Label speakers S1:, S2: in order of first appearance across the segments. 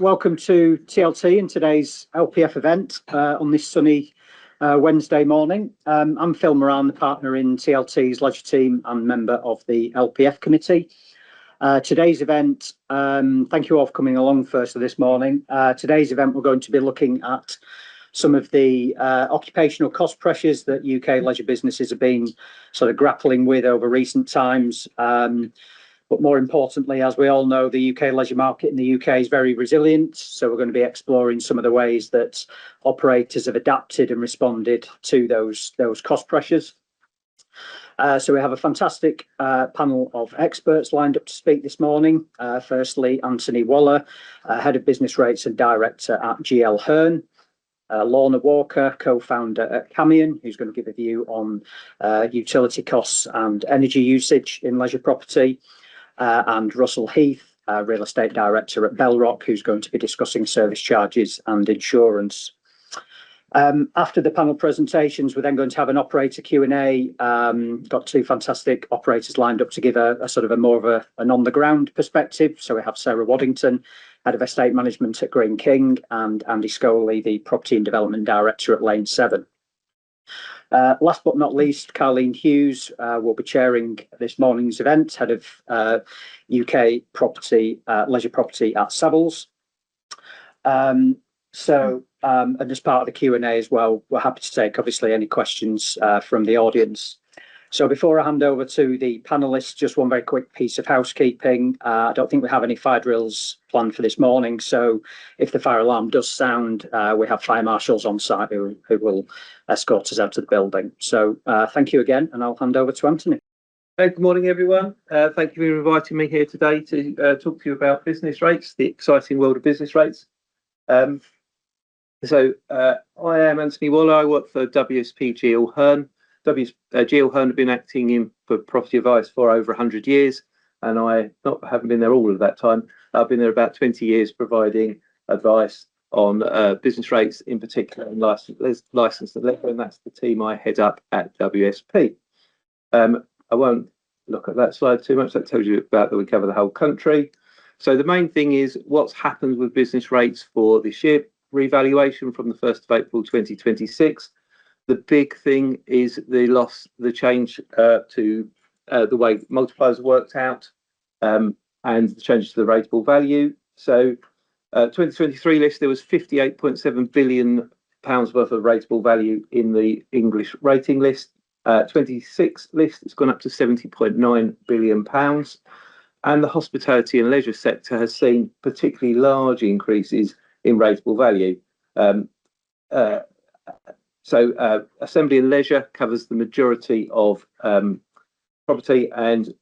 S1: Welcome to TLT in today's LPF event on this sunny Wednesday morning. I'm Phil Moran, the partner in TLT's leisure team and member of the LPF committee. Today's event, thank you all for coming along first of this morning. Today's event, we're going to be looking at some of the occupational cost pressures that UK leisure businesses have been sort of grappling with over recent times. But more importantly, as we all know, the UK leisure market in the UK is very resilient. So we're going to be exploring some of the ways that operators have adapted and responded to those cost pressures. So we have a fantastic panel of experts lined up to speak this morning. Firstly, Anthony Waller, Head of Business Rates and Director at GL Hearn. Lorna Walker, co-founder at Camion, who's going to give a view on utility costs and energy usage in leisure property. And Russell Heath, Real Estate Director at Bellrock, who's going to be discussing service charges and insurance. After the panel presentations, we're then going to have an operator Q&A. Got two fantastic operators lined up to give a sort of a more of an on-the-ground perspective. So we have Sarah Waddington, Head of Estate Management at Green King, and Andy Scoley, the Property and Development Director at Lane 7. Last but not least, Carleen Hughes will be chairing this morning's event, Head of UK Property, Leisure Property at Savills. And as part of the Q&A as well, we're happy to take obviously any questions from the audience. So before I hand over to the panelists, just one very quick piece of housekeeping. I don't think we have any fire drills planned for this morning. So if the fire alarm does sound, we have fire marshals on site who will escort us out of the building. So thank you again, and I'll hand over to Anthony.
S2: Good morning, everyone. Thank you for inviting me here today to talk to you about business rates, the exciting world of business rates. I am Anthony Waller. I work for WSP GL Hearn. GL Hearn have been acting for property advice for over 100 years, and I haven't been there all of that time. I've been there about 20 years providing advice on business rates, in particular in licensed and letter, and that's the team I head up at WSP. I won't look at that slide too much. That tells you about that we cover the whole country. So the main thing is what's happened with business rates for this year, revaluation from the 1st of April 2026. The big thing is the change to the way multipliers worked out and the change to the rateable value. So 2023 list, there was £58.7 billion worth of rateable value in the English rating list. 26 list, it's gone up to £70.9 billion. And the hospitality and leisure sector has seen particularly large increases in rateable value. Assembly and leisure covers the majority of property, and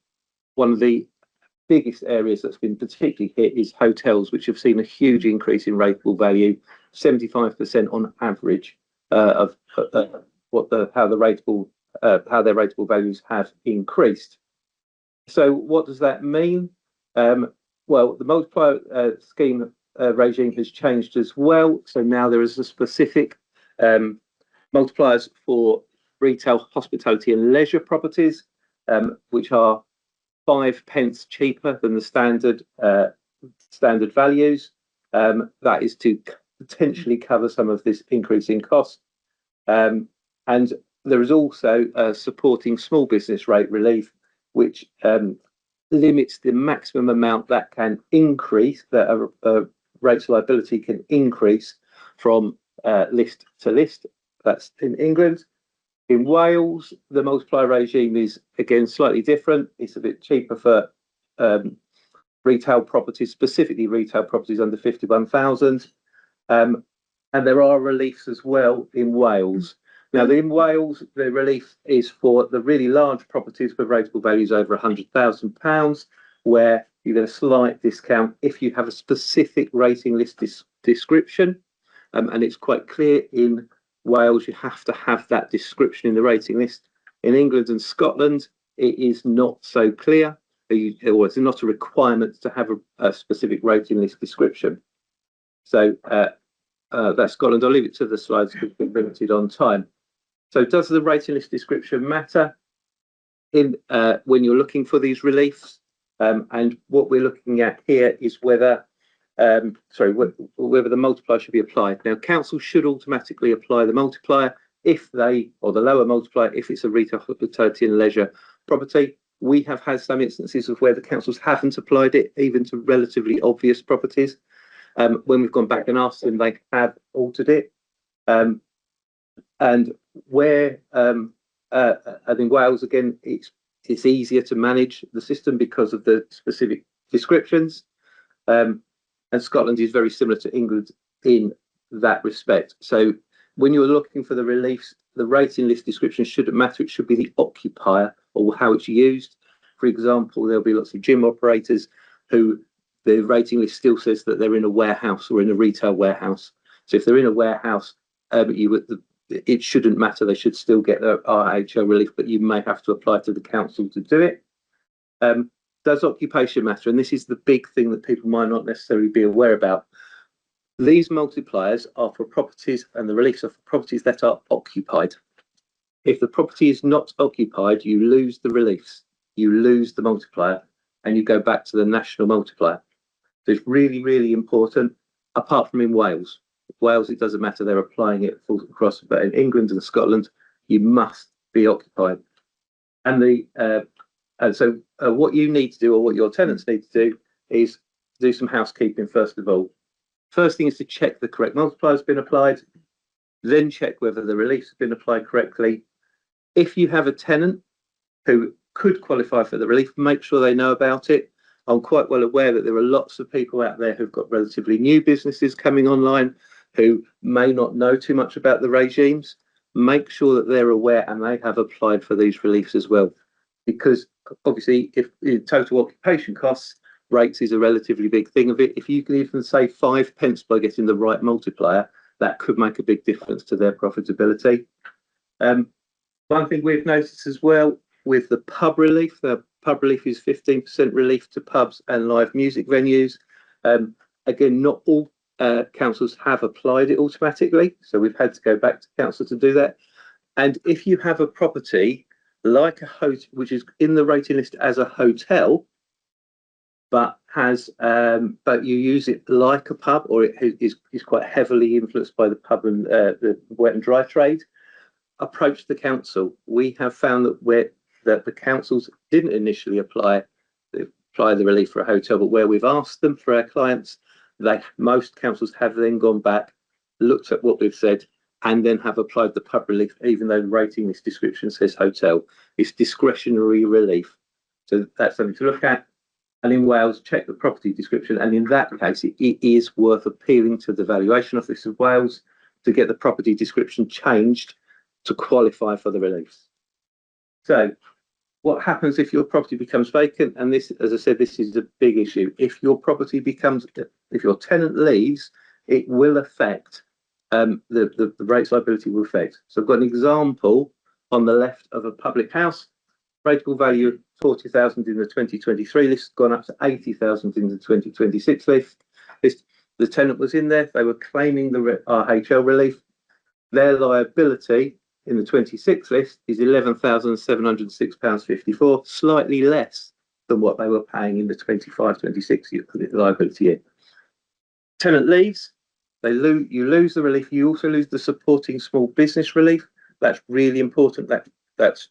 S2: one of the biggest areas that's been particularly hit is hotels, which have seen a huge increase in rateable value, 75% on average of how their rateable values have increased. So what does that mean? Well, the multiplier scheme regime has changed as well. So now there is a specific multipliers for retail, hospitality and leisure properties, which are 5p cheaper than the standard values. That is to potentially cover some of this increase in cost. And there is also a supporting small business rate relief, which limits the maximum amount that can increase, that a rates liability can increase from list to list. That's in England. In Wales, the multiplier regime is again slightly different. It's a bit cheaper for retail properties, specifically retail properties under 51,000. And there are reliefs as well in Wales. Now, in Wales, the relief is for the really large properties with rateable values over £100,000, where you get a slight discount if you have a specific rating list description. And it's quite clear in Wales, you have to have that description in the rating list. In England and Scotland, it is not so clear. It's not a requirement to have a specific rating list description. So that's Scotland. I'll leave it to the slides because we're limited on time. So does the rating list description matter when you're looking for these reliefs? And what we're looking at here is whether whether the multiplier should be applied. Now, council should automatically apply the multiplier or the lower multiplier if it's a retail, hospitality and leisure property. We have had some instances of where the councils haven't applied it, even to relatively obvious properties. When we've gone back and asked them, they have altered it. And where, and in Wales, again, it's easier to manage the system because of the specific descriptions. And Scotland is very similar to England in that respect. So when you're looking for the reliefs, the rating list description shouldn't matter. It should be the occupier or how it's used. For example, there'll be lots of gym operators who the rating list still says that they're in a warehouse or in a retail warehouse. So if they're in a warehouse, it shouldn't matter. They should still get their RHL relief, but you may have to apply to the council to do it. Does occupation matter? And this is the big thing that people might not necessarily be aware about. These multipliers are for properties, and the reliefs are for properties that are occupied. If the property is not occupied, you lose the reliefs, you lose the multiplier, and you go back to the national multiplier. So it's really, really important, apart from in Wales. Wales, it doesn't matter, they're applying it full across, but in England and Scotland, you must be occupied. And so what you need to do, or what your tenants need to do, is do some housekeeping first of all. First thing is to check the correct multiplier has been applied, then check whether the reliefs have been applied correctly. If you have a tenant who could qualify for the relief, make sure they know about it. I'm quite well aware that there are lots of people out there who've got relatively new businesses coming online who may not know too much about the regimes. Make sure that they're aware and they have applied for these reliefs as well. Because obviously, if total occupation costs, rates is a relatively big thing of it. If you can even save 5 pence by getting the right multiplier, that could make a big difference to their profitability. One thing we've noticed as well with the pub relief is 15% relief to pubs and live music venues. Again, not all councils have applied it automatically, so we've had to go back to council to do that. And if you have a property like a hotel, which is in the rating list as a hotel, but you use it like a pub, or it is quite heavily influenced by the pub and the wet and dry trade, approach the council. We have found that the councils didn't initially apply the relief for a hotel, but where we've asked them for our clients, most councils have then gone back, looked at what we've said, and then have applied the pub relief, even though the rating list description says hotel. It's discretionary relief. So that's something to look at. And in Wales, check the property description. And in that case, it is worth appealing to the Valuation Office of Wales to get the property description changed to qualify for the reliefs. So what happens if your property becomes vacant? And this, as I said, this is a big issue. If your tenant leaves, it will affect the rates liability will affect. So I've got an example on the left of a public house, rateable value of 40,000 in the 2023 list, gone up to 80,000 in the 2026 list. The tenant was in there, they were claiming the RHL relief. Their liability in the 26 list is £11,706.54, slightly less than what they were paying in the 25-26 liability year. Tenant leaves, you lose the relief. You also lose the supporting small business relief. That's really important. That's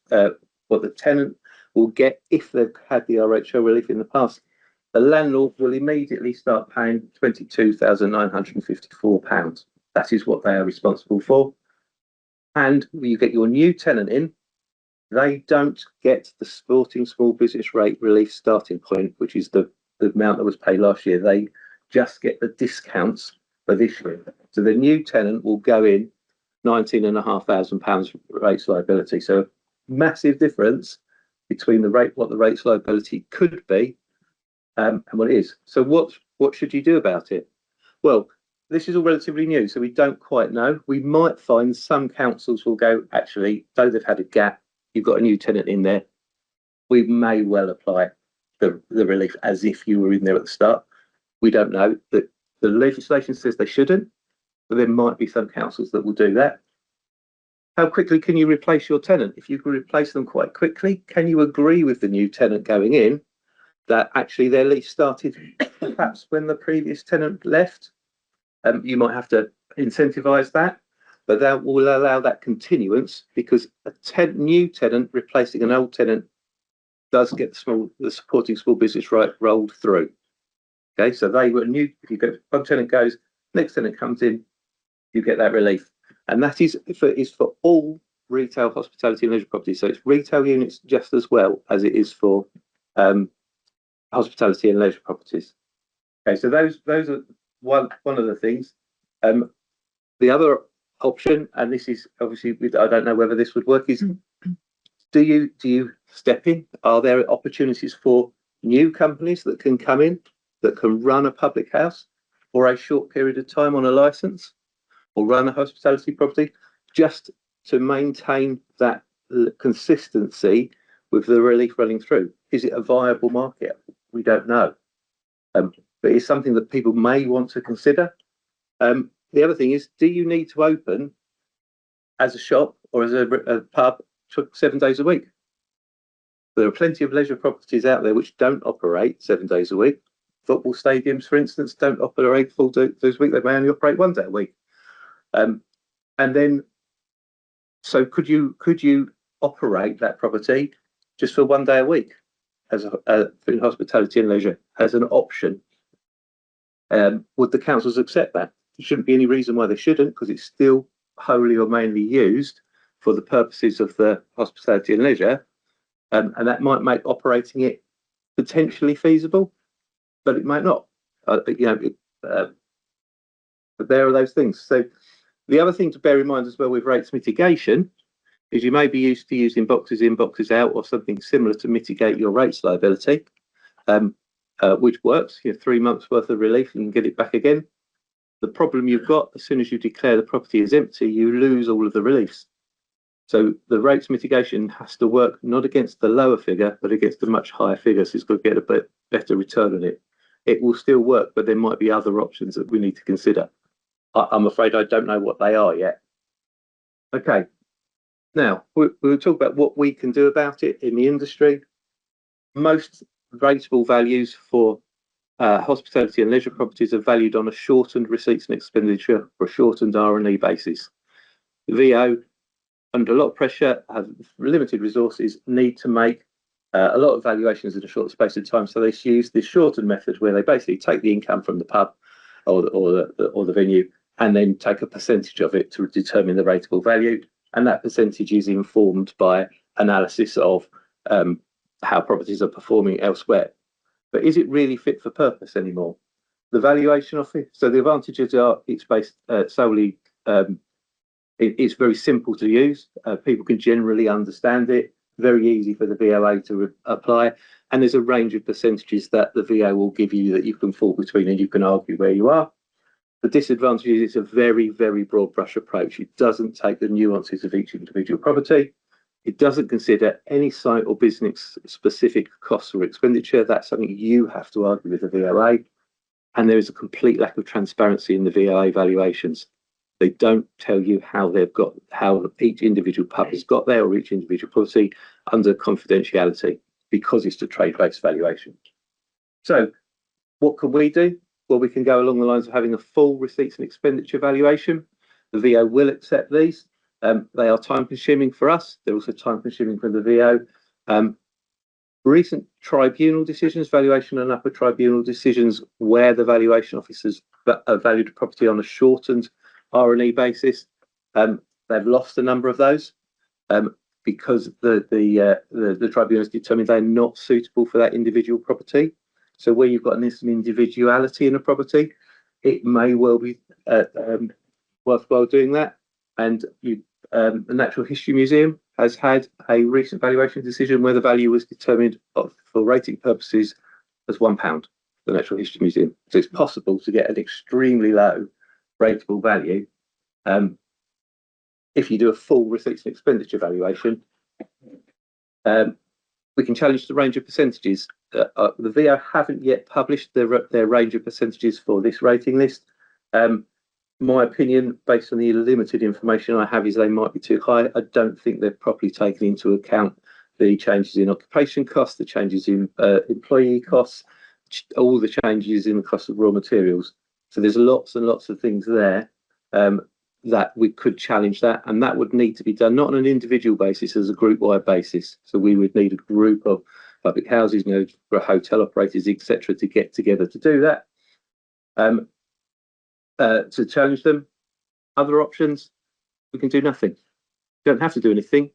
S2: what the tenant will get if they've had the RHL relief in the past. The landlord will immediately start paying £22,954. That is what they are responsible for. And when you get your new tenant in, they don't get the supporting small business rate relief starting point, which is the amount that was paid last year. They just get the discounts for this year. So the new tenant will go in £19,500 rates liability. So massive difference between what the rates liability could be and what it is. So what should you do about it? Well, this is all relatively new, so we don't quite know. We might find some councils will go, actually, though they've had a gap, you've got a new tenant in there, we may well apply the relief as if you were in there at the start. We don't know. The legislation says they shouldn't, but there might be some councils that will do that. How quickly can you replace your tenant? If you can replace them quite quickly, can you agree with the new tenant going in that actually their lease started perhaps when the previous tenant left. You might have to incentivise that, but that will allow that continuance, because a new tenant replacing an old tenant does get the supporting small business right rolled through. Okay, so they were new. If you go, one tenant goes, next tenant comes in, you get that relief, and that is for all retail, hospitality, and leisure properties. So it's retail units just as well as it is for hospitality and leisure properties. Okay, so those are one of the things. The other option, and this is obviously, I don't know whether this would work, is do you step in? Are there opportunities for new companies that can come in, that can run a public house for a short period of time on a license, or run a hospitality property, just to maintain that consistency with the relief running through? Is it a viable market? We don't know. But it's something that people may want to consider. The other thing is, do you need to open as a shop or as a pub 7 days a week? There are plenty of leisure properties out there which don't operate 7 days a week. Football stadiums, for instance, don't operate full days a week. They may only operate 1 day a week. And then, so could you operate that property just for 1 day a week as in hospitality and leisure as an option? Would the councils accept that? There shouldn't be any reason why they shouldn't, because it's still wholly or mainly used for the purposes of the hospitality and leisure, and that might make operating it potentially feasible, but it might not. But there are those things. So the other thing to bear in mind as well with rates mitigation is you may be used to using boxes in, boxes out, or something similar to mitigate your rates liability, which works. 3 months worth of relief, and you can get it back again. The problem you've got, as soon as you declare the property is empty, you lose all of the reliefs. So the rates mitigation has to work not against the lower figure, but against a much higher figure. So it's got to get a better return on it. It will still work, but there might be other options that we need to consider. I'm afraid I don't know what they are yet. Okay, now we'll talk about what we can do about it in the industry. Most rateable values for hospitality and leisure properties are valued on a shortened receipts and expenditure or a shortened R&E basis. The VO, under a lot of pressure, have limited resources, need to make a lot of valuations in a short space of time. So they use this shortened method where they basically take the income from the pub or the venue, and then take a percentage of it to determine the rateable value. And that percentage is informed by analysis of how properties are performing elsewhere. But is it really fit for purpose anymore? The valuation of it, so the advantages are it's based solely, it's very simple to use. People can generally understand it, very easy for the VOA to apply. And there's a range of percentages that the VO will give you that you can fall between, and you can argue where you are. The disadvantage is it's a very, very broad brush approach. It doesn't take the nuances of each individual property. It doesn't consider any site or business specific costs or expenditure. That's something you have to argue with the VOA. And there is a complete lack of transparency in the VOA valuations. They don't tell you how each individual pub has got there, or each individual property, under confidentiality, because it's a trade-based valuation. So what can we do? Well, we can go along the lines of having a full receipts and expenditure valuation. The VO will accept these. They are time consuming for us. They're also time consuming for the VO. Recent tribunal decisions, valuation and upper tribunal decisions, where the valuation officers valued a property on a shortened R&E basis, they've lost a number of those because the tribunals determined they're not suitable for that individual property. So where you've got some individuality in a property, it may well be worthwhile doing that. And the Natural History Museum has had a recent valuation decision where the value was determined for rating purposes as £1, the Natural History Museum. So it's possible to get an extremely low rateable value if you do a full receipts and expenditure valuation. We can challenge the range of percentages. The VO haven't yet published their range of percentages for this rating list. My opinion, based on the limited information I have, is they might be too high. I don't think they've properly taken into account the changes in occupation costs, the changes in employee costs, all the changes in the cost of raw materials. So there's lots and lots of things there that we could challenge that, and that would need to be done not on an individual basis, as a group-wide basis. So we would need a group of public houses, for hotel operators, etc., to get together to do that, to challenge them. Other options, we can do nothing. You don't have to do anything.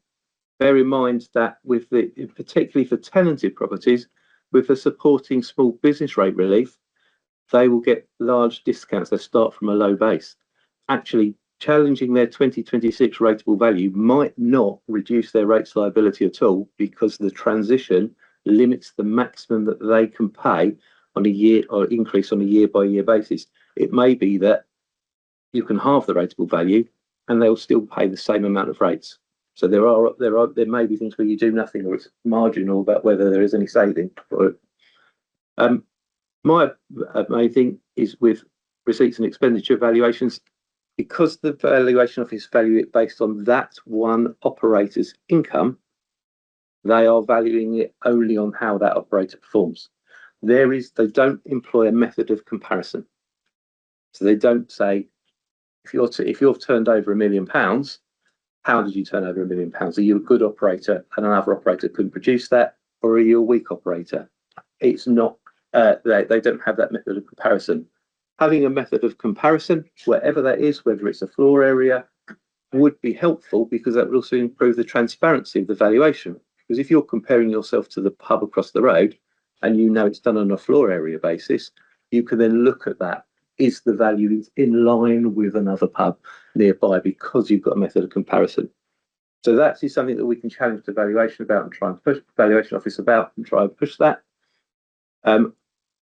S2: Bear in mind that particularly for tenanted properties, with the supporting small business rate relief, they will get large discounts. They start from a low base. Actually, challenging their 2026 rateable value might not reduce their rates liability at all, because the transition limits the maximum that they can pay on a year, or increase on a year-by-year basis. It may be that you can halve the rateable value and they'll still pay the same amount of rates. So there may be things where you do nothing, or it's marginal about whether there is any saving for it. My main thing is with receipts and expenditure valuations, because the valuation office value it based on that one operator's income. They are valuing it only on how that operator performs. They don't employ a method of comparison. So they don't say, if you've turned over £1 million, how did you turn over £1 million? Are you a good operator and another operator couldn't produce that, or are you a weak operator? It's not. They don't have that method of comparison. Having a method of comparison, wherever that is, whether it's a floor area, would be helpful, because that would also improve the transparency of the valuation. Because if you're comparing yourself to the pub across the road and you know it's done on a floor area basis, you can then look at that. Is the value in line with another pub nearby, because you've got a method of comparison? So that is something that we can challenge the valuation about and try and push the valuation office about and try and push that.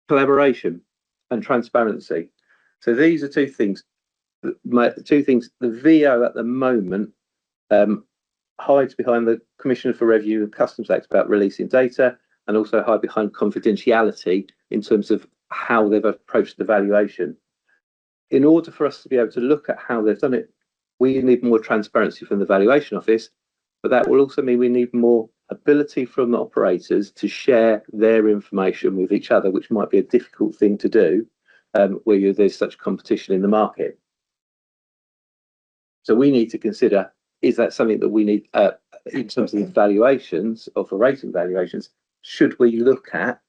S2: Collaboration and transparency. So these are two things. The VO at the moment hides behind the Commissioner for Revenue and Customs Act about releasing data, and also hide behind confidentiality in terms of how they've approached the valuation. In order for us to be able to look at how they've done it, we need more transparency from the valuation office, but that will also mean we need more ability from the operators to share their information with each other, which might be a difficult thing to do where there's such competition in the market. So we need to consider, is that something that we need in terms of the valuations, of the rating valuations? Should we look at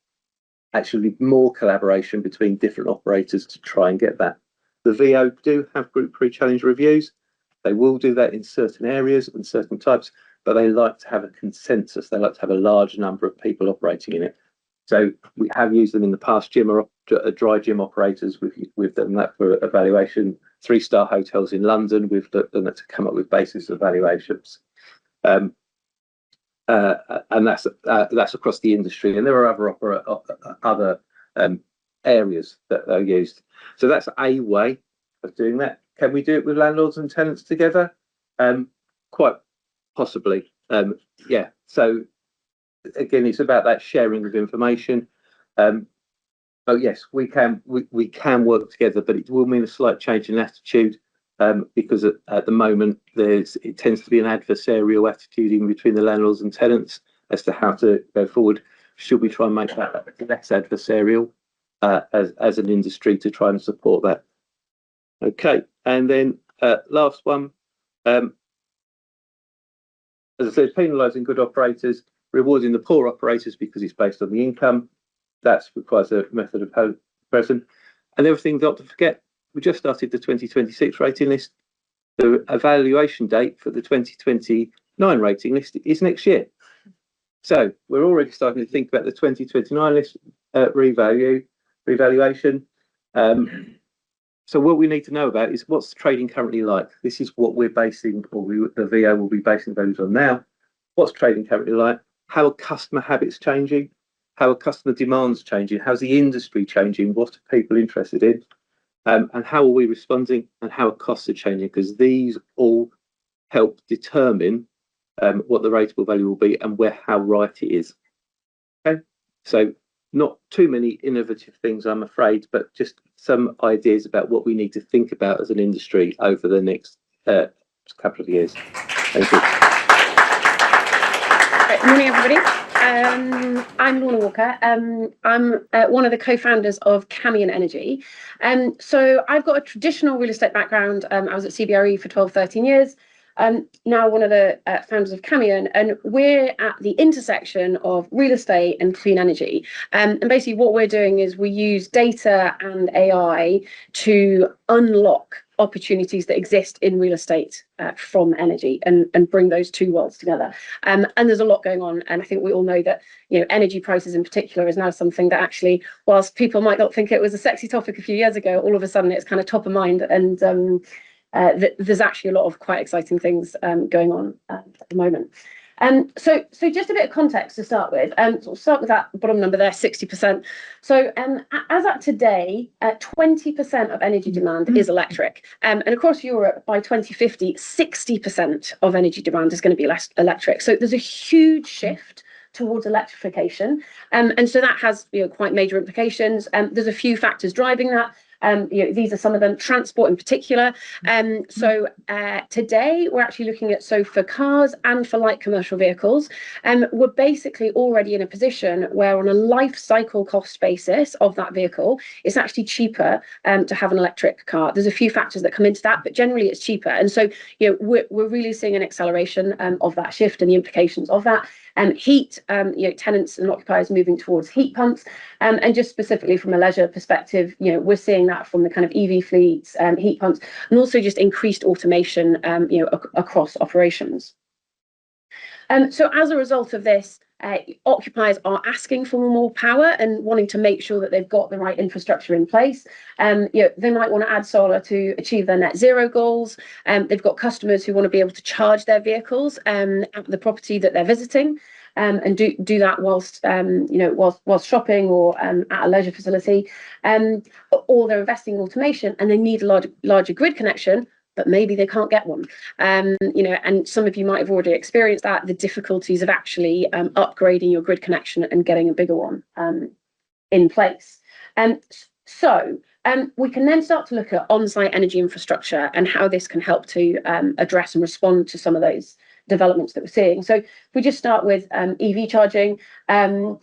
S2: actually more collaboration between different operators to try and get that? The VO do have group pre-challenge reviews. They will do that in certain areas and certain types, but they like to have a consensus. They like to have a large number of people operating in it. So we have used them in the past, dry gym operators. We've done that for evaluation. 3-star hotels in London, we've done that to come up with basis of valuations. And that's across the industry. And there are other areas that are used. So that's a way of doing that. Can we do it with landlords and tenants together? Quite possibly. Yeah. So again, it's about that sharing of information. But yes, we can work together, but it will mean a slight change in attitude, because at the moment it tends to be an adversarial attitude in between the landlords and tenants as to how to go forward. Should we try and make that less adversarial as an industry to try and support that? Okay, and then last one, as I said, penalising good operators, rewarding the poor operators because it's based on the income. That requires a method of comparison. And the other thing not to forget, we just started the 2026 rating list. The evaluation date for the 2029 rating list is next year. So we're already starting to think about the 2029 list revaluation. So what we need to know about is what's the trading currently like. This is what we're basing, or the VO will be basing values on now. What's trading currently like? How are customer habits changing? How are customer demands changing? How's the industry changing? What are people interested in? And how are we responding? And how are costs are changing? Because these all help determine what the rateable value will be and how right it is. Okay, so not too many innovative things, I'm afraid, but just some ideas about what we need to think about as an industry over the next couple of years. Thank you.
S3: Good morning, everybody. I'm Lorna Walker. I'm one of the co-founders of Camion Energy. So I've got a traditional real estate background. I was at CBRE for 12, 13 years. Now one of the founders of Camion, and we're at the intersection of real estate and clean energy. And basically what we're doing is we use data and AI to unlock opportunities that exist in real estate from energy and bring those two worlds together. And there's a lot going on. And I think we all know that, energy prices in particular is now something that actually, whilst people might not think it was a sexy topic a few years ago, all of a sudden it's kind of top of mind. And there's actually a lot of quite exciting things going on at the moment. So just a bit of context to start with. So we'll start with that bottom number there, 60%. So as at today, 20% of energy demand is electric. And across Europe, by 2050, 60% of energy demand is going to be electric. So there's a huge shift towards electrification. And so that has quite major implications. There's a few factors driving that. These are some of them, transport in particular. So today we're actually looking at, so for cars and for light commercial vehicles, we're basically already in a position where on a life cycle cost basis of that vehicle, it's actually cheaper to have an electric car. There's a few factors that come into that, but generally it's cheaper. And so we're really seeing an acceleration of that shift and the implications of that. Heat, tenants and occupiers moving towards heat pumps, and just specifically from a leisure perspective, we're seeing that from the kind of EV fleets, heat pumps, and also just increased automation, across operations. So as a result of this, occupiers are asking for more power and wanting to make sure that they've got the right infrastructure in place. They might want to add solar to achieve their net zero goals. They've got customers who want to be able to charge their vehicles at the property that they're visiting, and do that whilst shopping or at a leisure facility. Or they're investing in automation and they need a larger grid connection, but maybe they can't get one. And some of you might have already experienced that, the difficulties of actually upgrading your grid connection and getting a bigger one in place. So we can then start to look at on-site energy infrastructure and how this can help to address and respond to some of those developments that we're seeing. So if we just start with EV charging, I'm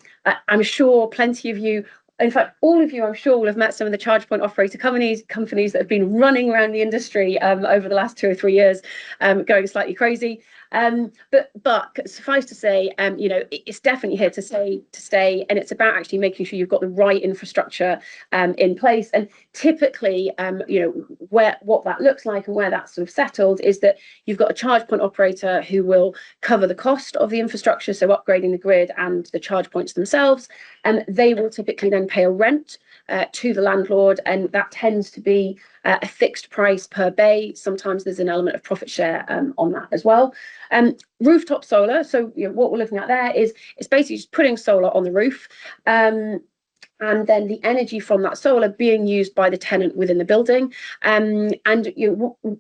S3: sure plenty of you, in fact, all of you, I'm sure, will have met some of the charge point operator companies that have been running around the industry over the last 2 or 3 years, going slightly crazy. But suffice to say, it's definitely here to stay, and it's about actually making sure you've got the right infrastructure in place. And typically, what that looks like and where that's sort of settled is that you've got a charge point operator who will cover the cost of the infrastructure, so upgrading the grid and the charge points themselves, and they will typically then pay a rent to the landlord, and that tends to be a fixed price per bay. Sometimes there's an element of profit share on that as well. Rooftop solar, so what we're looking at there is it's basically just putting solar on the roof, and then the energy from that solar being used by the tenant within the building. And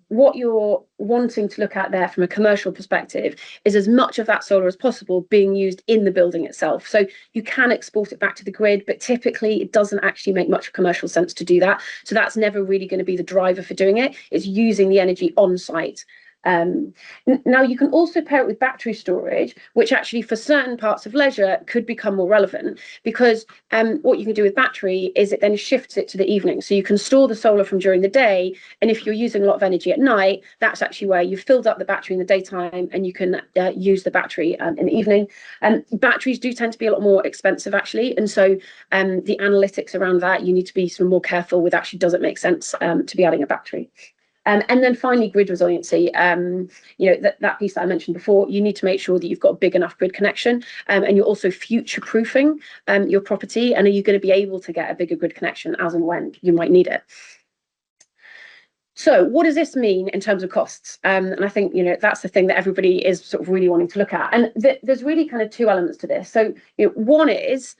S3: what you're wanting to look at there from a commercial perspective is as much of that solar as possible being used in the building itself. So you can export it back to the grid, but typically it doesn't actually make much commercial sense to do that. So that's never really going to be the driver for doing it. It's using the energy on site. Now you can also pair it with battery storage, which actually for certain parts of leisure could become more relevant, because what you can do with battery is it then shifts it to the evening. So you can store the solar from during the day, and if you're using a lot of energy at night, that's actually where you've filled up the battery in the daytime and you can use the battery in the evening. Batteries do tend to be a lot more expensive actually, and so the analytics around that, you need to be sort of more careful with actually, does it make sense to be adding a battery? And then finally, grid resiliency. That piece that I mentioned before, you need to make sure that you've got a big enough grid connection, and you're also future-proofing your property. And are you going to be able to get a bigger grid connection as and when you might need it? So what does this mean in terms of costs? And I think, that's the thing that everybody is sort of really wanting to look at. And there's really kind of two elements to this. So one is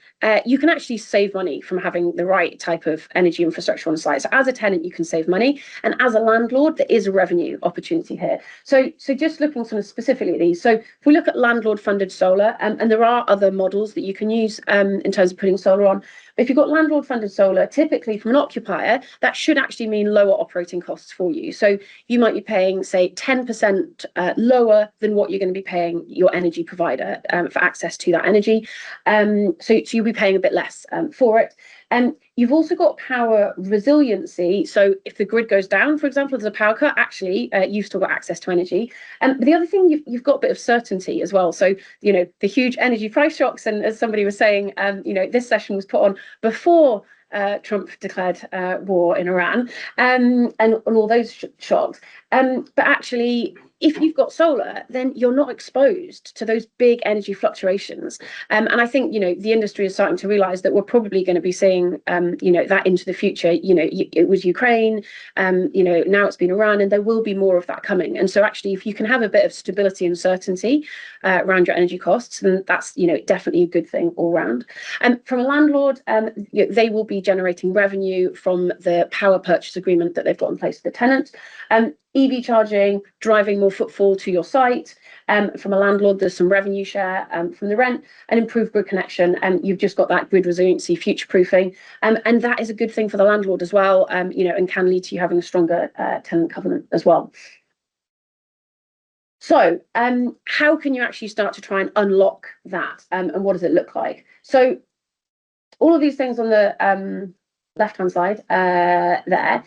S3: you can actually save money from having the right type of energy infrastructure on site. So as a tenant, you can save money. And as a landlord, there is a revenue opportunity here. So just looking sort of specifically at these. So if we look at landlord funded solar, and there are other models that you can use in terms of putting solar on, But if you've got landlord funded solar, typically from an occupier, that should actually mean lower operating costs for you. So you might be paying, say, 10% lower than what you're going to be paying your energy provider for access to that energy. So you'll be paying a bit less for it. And you've also got power resiliency. So if the grid goes down, for example, there's a power cut, actually, you've still got access to energy. And the other thing, you've got a bit of certainty as well. So, the huge energy price shocks, and as somebody was saying, this session was put on before Trump declared war in Iran, and all those shocks. But actually, if you've got solar, then you're not exposed to those big energy fluctuations. And I think, the industry is starting to realize that we're probably going to be seeing, that into the future. It was Ukraine, now it's been Iran, and there will be more of that coming. And so actually, if you can have a bit of stability and certainty around your energy costs, then that's, definitely a good thing all round. And from a landlord, they will be generating revenue from the power purchase agreement that they've got in place with the tenant. EV charging, driving more footfall to your site. From a landlord, there's some revenue share from the rent, and improved grid connection. And you've just got that grid resiliency, future proofing. And that is a good thing for the landlord as well, and can lead to you having a stronger tenant covenant as well. So how can you actually start to try and unlock that? And what does it look like? So all of these things on the left-hand side there,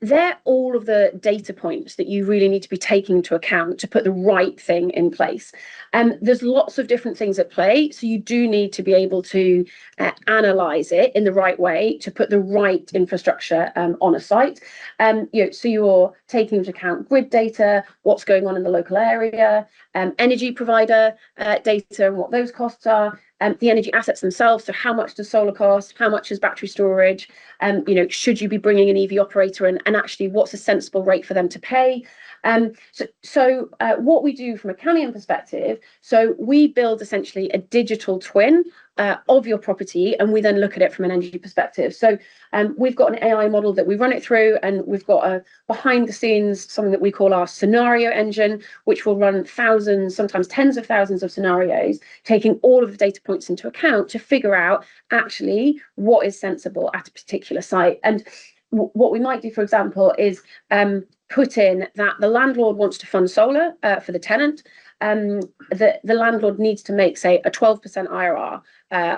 S3: they're all of the data points that you really need to be taking into account to put the right thing in place. There's lots of different things at play, so you do need to be able to analyze it in the right way to put the right infrastructure on a site. So you're taking into account grid data, what's going on in the local area, energy provider data and what those costs are, the energy assets themselves. So how much does solar cost? How much is battery storage? Should you be bringing an EV operator in? And actually, what's a sensible rate for them to pay? So what we do from a Camion perspective, so we build essentially a digital twin of your property, and we then look at it from an energy perspective. So we've got an AI model that we run it through, and we've got a behind the scenes, something that we call our scenario engine, which will run thousands, sometimes tens of thousands of scenarios, taking all of the data points into account to figure out actually what is sensible at a particular site. And what we might do, for example, is put in that the landlord wants to fund solar for the tenant. The landlord needs to make, say, a 12% IRR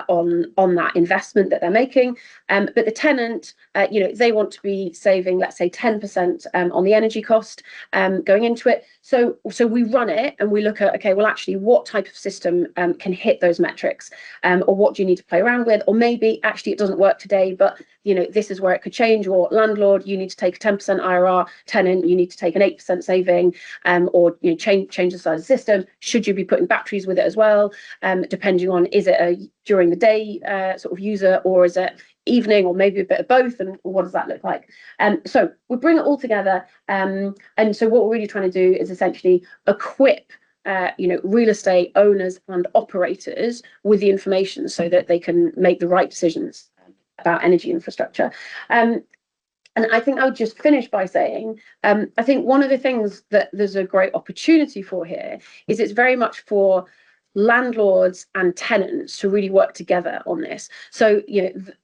S3: on that investment that they're making. But the tenant, they want to be saving, let's say, 10% on the energy cost going into it. So we run it and we look at, okay, well, actually, what type of system can hit those metrics, or what do you need to play around with? Or maybe actually it doesn't work today, but this is where it could change. Or landlord, you need to take a 10% IRR. Tenant, you need to take an 8% saving, or change the size of the system. Should you be putting batteries with it as well? Depending on, is it a during the day sort of user, or is it evening, or maybe a bit of both, and what does that look like? So we bring it all together, and so what we're really trying to do is essentially equip real estate owners and operators with the information so that they can make the right decisions about energy infrastructure. And I think I would just finish by saying, I think one of the things that there's a great opportunity for here is it's very much for landlords and tenants to really work together on this. So,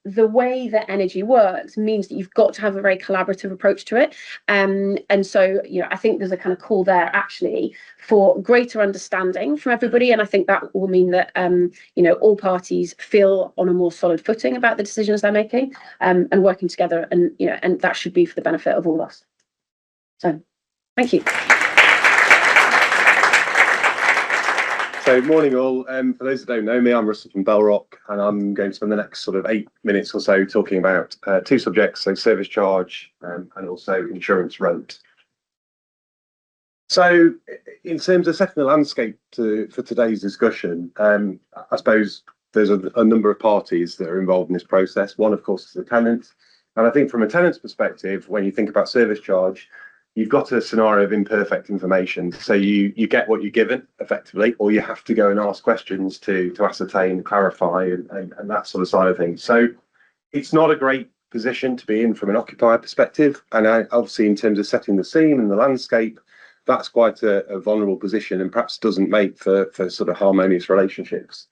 S3: the way that energy works means that you've got to have a very collaborative approach to it. And so, I think there's a kind of call there actually for greater understanding from everybody. And I think that will mean that, all parties feel on a more solid footing about the decisions they're making, and working together. And, and that should be for the benefit of all of us. So, thank you.
S4: So morning all. For those that don't know me, I'm Russell from Bellrock, and I'm going to spend the next sort of 8 minutes or so talking about two subjects, so service charge and also insurance rent. So in terms of setting the landscape for today's discussion, I suppose there's a number of parties that are involved in this process. One, of course, is the tenant. And I think from a tenant's perspective, when you think about service charge, you've got a scenario of imperfect information. So you get what you're given effectively, or you have to go and ask questions to ascertain, clarify, and that sort of side of things. So it's not a great position to be in from an occupier perspective. And obviously in terms of setting the scene and the landscape, that's quite a vulnerable position, and perhaps doesn't make for sort of harmonious relationships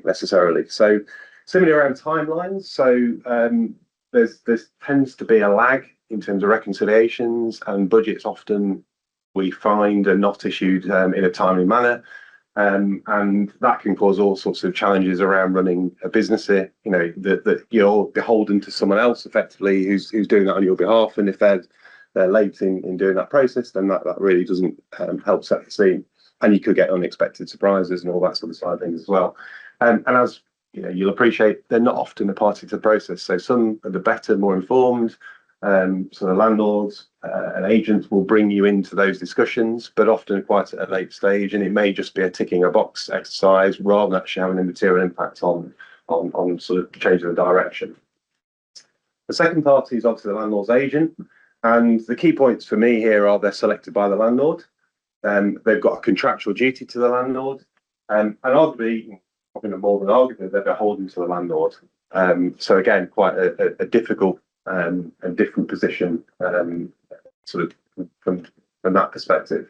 S4: necessarily. So Similarly around timelines. So there's tends to be a lag in terms of reconciliations, and budgets often we find are not issued in a timely manner. And that can cause all sorts of challenges around running a business here. You know, that you're beholden to someone else effectively who's doing that on your behalf. And if they're late in doing that process, then that really doesn't help set the scene. And you could get unexpected surprises and all that sort of side of things as well. And as you know, you'll appreciate they're not often a party to the process. So some are the better, more informed. So the landlords and agents will bring you into those discussions, but often quite at a late stage, and it may just be a ticking a box exercise rather than actually having a material impact on sort of changing the direction. The second party is obviously the landlord's agent, and the key points for me here are they're selected by the landlord. They've got a contractual duty to the landlord, and arguably, probably not more than arguably, they're beholden to the landlord. So again, quite a difficult and different position, sort of from that perspective.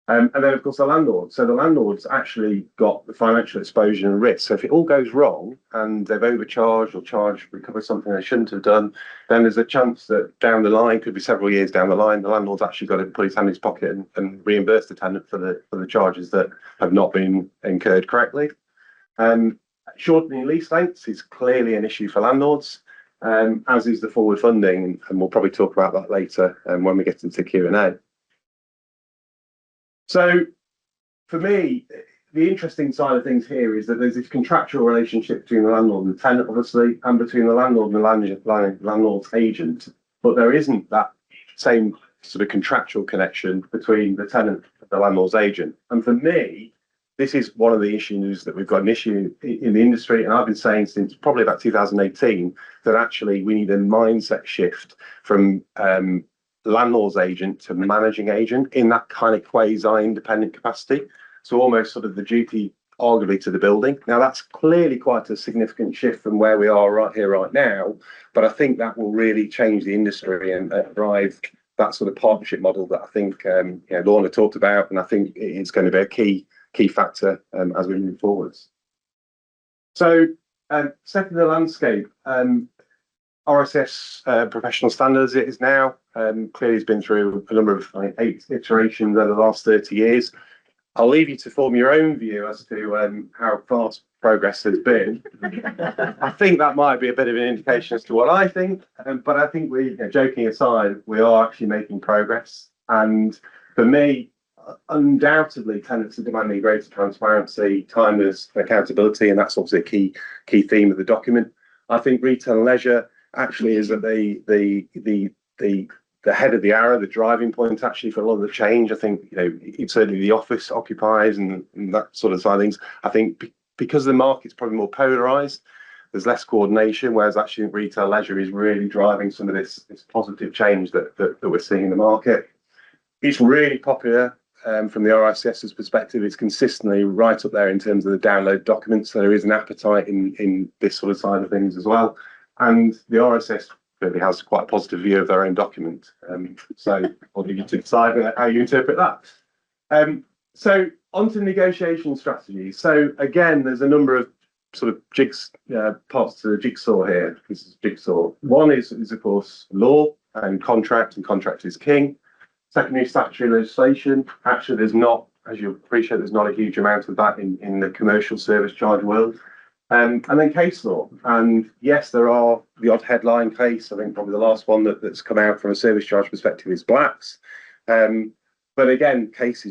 S4: And then of course the landlord. So the landlord's actually got the financial exposure and risk. So if it all goes wrong and they've overcharged or recovered something they shouldn't have done, then there's a chance that down the line, could be several years down the line, the landlord's actually got to put his hand in his pocket and reimburse the tenant for the charges that have not been incurred correctly. Shortening lease lengths is clearly an issue for landlords. As is the forward funding, and we'll probably talk about that later when we get into Q&A. So for me, the interesting side of things here is that there's this contractual relationship between the landlord and the tenant, obviously, and between the landlord and the landlord's agent, but there isn't that same sort of contractual connection between the tenant and the landlord's agent. And for me, this is one of the issues that we've got an issue in the industry, and I've been saying since probably about 2018 that actually we need a mindset shift from landlord's agent to managing agent in that kind of quasi-independent capacity. So almost sort of the duty arguably to the building. Now that's clearly quite a significant shift from where we are right here, right now, but I think that will really change the industry and drive that sort of partnership model that I think Lorna talked about, and I think it's going to be a key factor as we move forwards. So setting the landscape, RSS professional standards it is now, clearly has been through a number of 8 iterations over the last 30 years. I'll leave you to form your own view as to how fast progress has been. I think that might be a bit of an indication as to what I think, but I think joking aside, we are actually making progress. And for me, undoubtedly, tenants are demanding greater transparency, timeless accountability, and that's obviously a key theme of the document. I think retail and leisure actually is at the head of the arrow, the driving point actually for a lot of the change. I think it's certainly the office occupiers and that sort of side of things. I think because the market's probably more polarised, there's less coordination, whereas actually retail leisure is really driving some of this positive change that we're seeing in the market. It's really popular. From the RICS's perspective, it's consistently right up there in terms of the download documents. So there is an appetite in this sort of side of things as well. And the RSS really has quite a positive view of their own document. So I'll leave you to decide how you interpret that. So onto negotiation strategies. So again, there's a number of sort of parts to the jigsaw here. This is jigsaw. One is of course law and contract is king. Secondly, statutory legislation. Actually, there's not, as you appreciate, there's not a huge amount of that in the commercial service charge world. And then case law. And yes, there are the odd headline case. I think probably the last one that's come out from a service charge perspective is Black's. But again, case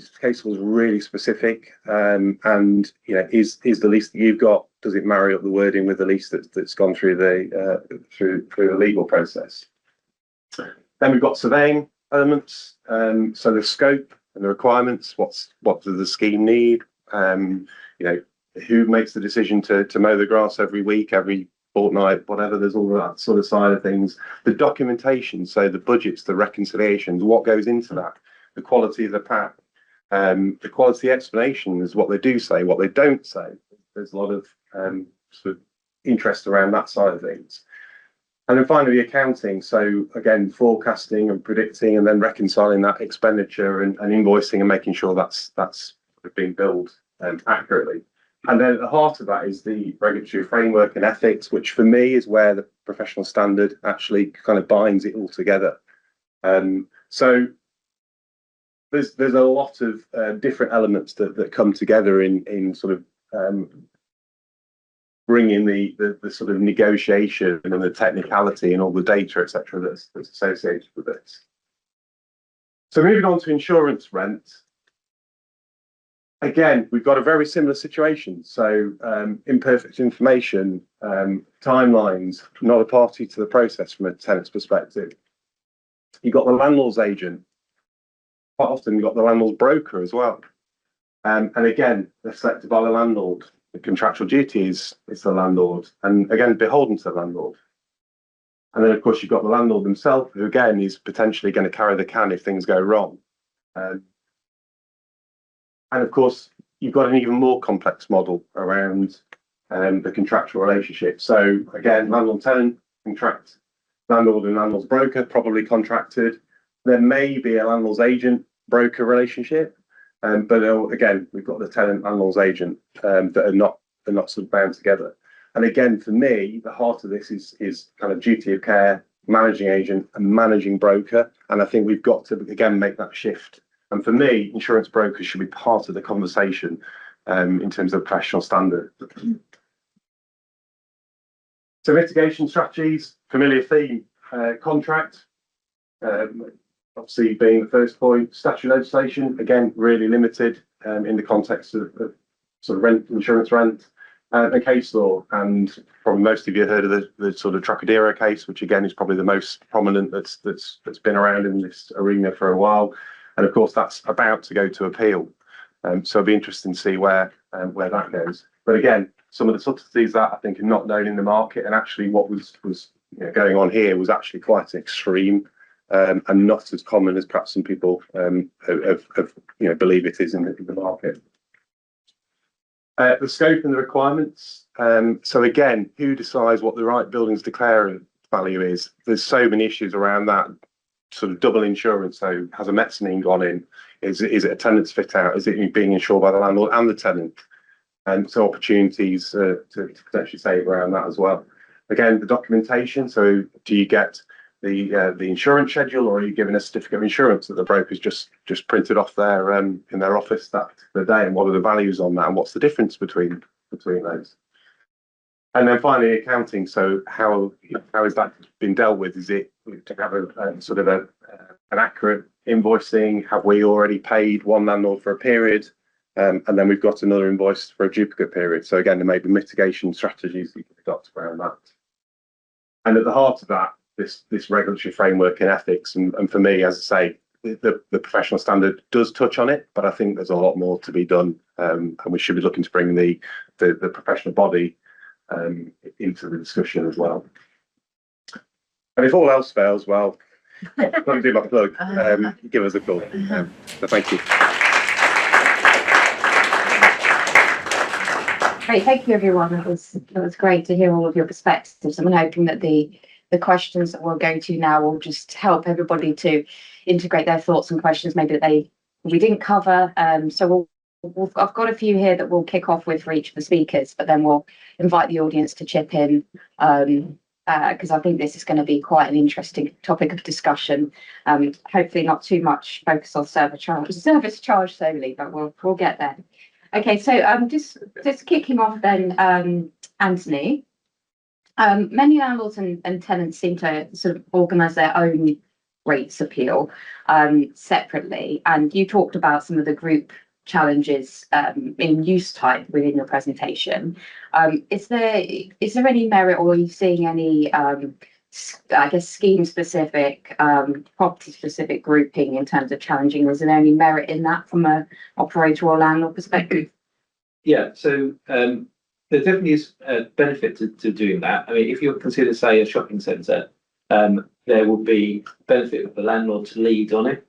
S4: law is really specific. And is the lease that you've got, does it marry up the wording with the lease that's gone through the legal process? Then we've got surveying elements, so the scope and the requirements, what does the scheme need, who makes the decision to mow the grass every week, every fortnight, whatever. There's all that sort of side of things. The documentation, so the budgets, the reconciliations, what goes into that, the quality of the pack, the quality explanation is what they do say, what they don't say. There's a lot of sort of interest around that side of things. And then finally, accounting. So again, forecasting and predicting, and then reconciling that expenditure and invoicing and making sure that's being billed accurately. And then at the heart of that is the regulatory framework and ethics, which for me is where the professional standard actually kind of binds it all together. So there's a lot of different elements that come together in sort of bringing the sort of negotiation and the technicality and all the data, etc., that's associated with it. So moving on to insurance rent. Again, we've got a very similar situation. So imperfect information, timelines, not a party to the process from a tenant's perspective. You've got the landlord's agent. Quite often you've got the landlord's broker as well. And again, they're selected by the landlord. The contractual duty is the landlord, and again, beholden to the landlord. And then, of course, you've got the landlord himself, who again is potentially going to carry the can if things go wrong. And of course, you've got an even more complex model around the contractual relationship. So again, landlord-tenant contract, landlord and landlord's broker probably contracted. There may be a landlord's agent broker relationship. But again, we've got the tenant landlord's agent that are not sort of bound together. And again, for me, the heart of this is kind of duty of care, managing agent and managing broker. And I think we've got to again make that shift. And for me, insurance brokers should be part of the conversation in terms of professional standard. So mitigation strategies, familiar theme, contract. Obviously, being the first point, statutory legislation, again, really limited in the context of sort of rent, insurance rent, and case law. And probably most of you heard of the sort of Trocadero case, which again is probably the most prominent that's been around in this arena for a while. And of course, that's about to go to appeal. So it'll be interesting to see where that goes. But again, some of the subtleties that I think are not known in the market, and actually what was going on here was actually quite extreme. And not as common as perhaps some people believe it is in the market. The scope and the requirements. So again, who decides what the right buildings declare value is? There's so many issues around that. Sort of double insurance. So has a mezzanine gone in? Is it a tenant's fit out? Is it being insured by the landlord and the tenant? And so opportunities to potentially save around that as well. Again, the documentation. So do you get the insurance schedule, or are you given a certificate of insurance that the broker's just printed off there in their office that particular day, and what are the values on that, and what's the difference between those? And then finally, accounting. So how is that been dealt with? Is it to have a sort of an accurate invoicing? Have we already paid one landlord for a period, and then we've got another invoice for a duplicate period? So again, there may be mitigation strategies that you can adopt around that. And at the heart of that, this regulatory framework and ethics, and for me, as I say, the professional standard does touch on it, but I think there's a lot more to be done, and we should be looking to bring the professional body into the discussion as well. And if all else fails, well, let me do my plug. Give us a call. So thank you.
S5: Great, thank you everyone. It was great to hear all of your perspectives. I'm hoping that the questions that we'll go to now will just help everybody to integrate their thoughts and questions maybe that we didn't cover. So I've got a few here that we'll kick off with for each of the speakers, but then we'll invite the audience to chip in because I think this is going to be quite an interesting topic of discussion. Hopefully not too much focus on service charge solely, but we'll get there. Okay, so just kicking off then, Anthony. Many landlords and tenants seem to sort of organise their own rates appeal separately, and you talked about some of the group challenges in use type within your presentation. Is there any merit, or are you seeing any, I guess, scheme specific, property specific grouping in terms of challenging? Is there any merit in that from a operator or landlord perspective?
S2: Yeah, so there definitely is a benefit to doing that. I mean, if you consider, say, a shopping centre, there will be benefit for the landlord to lead on it,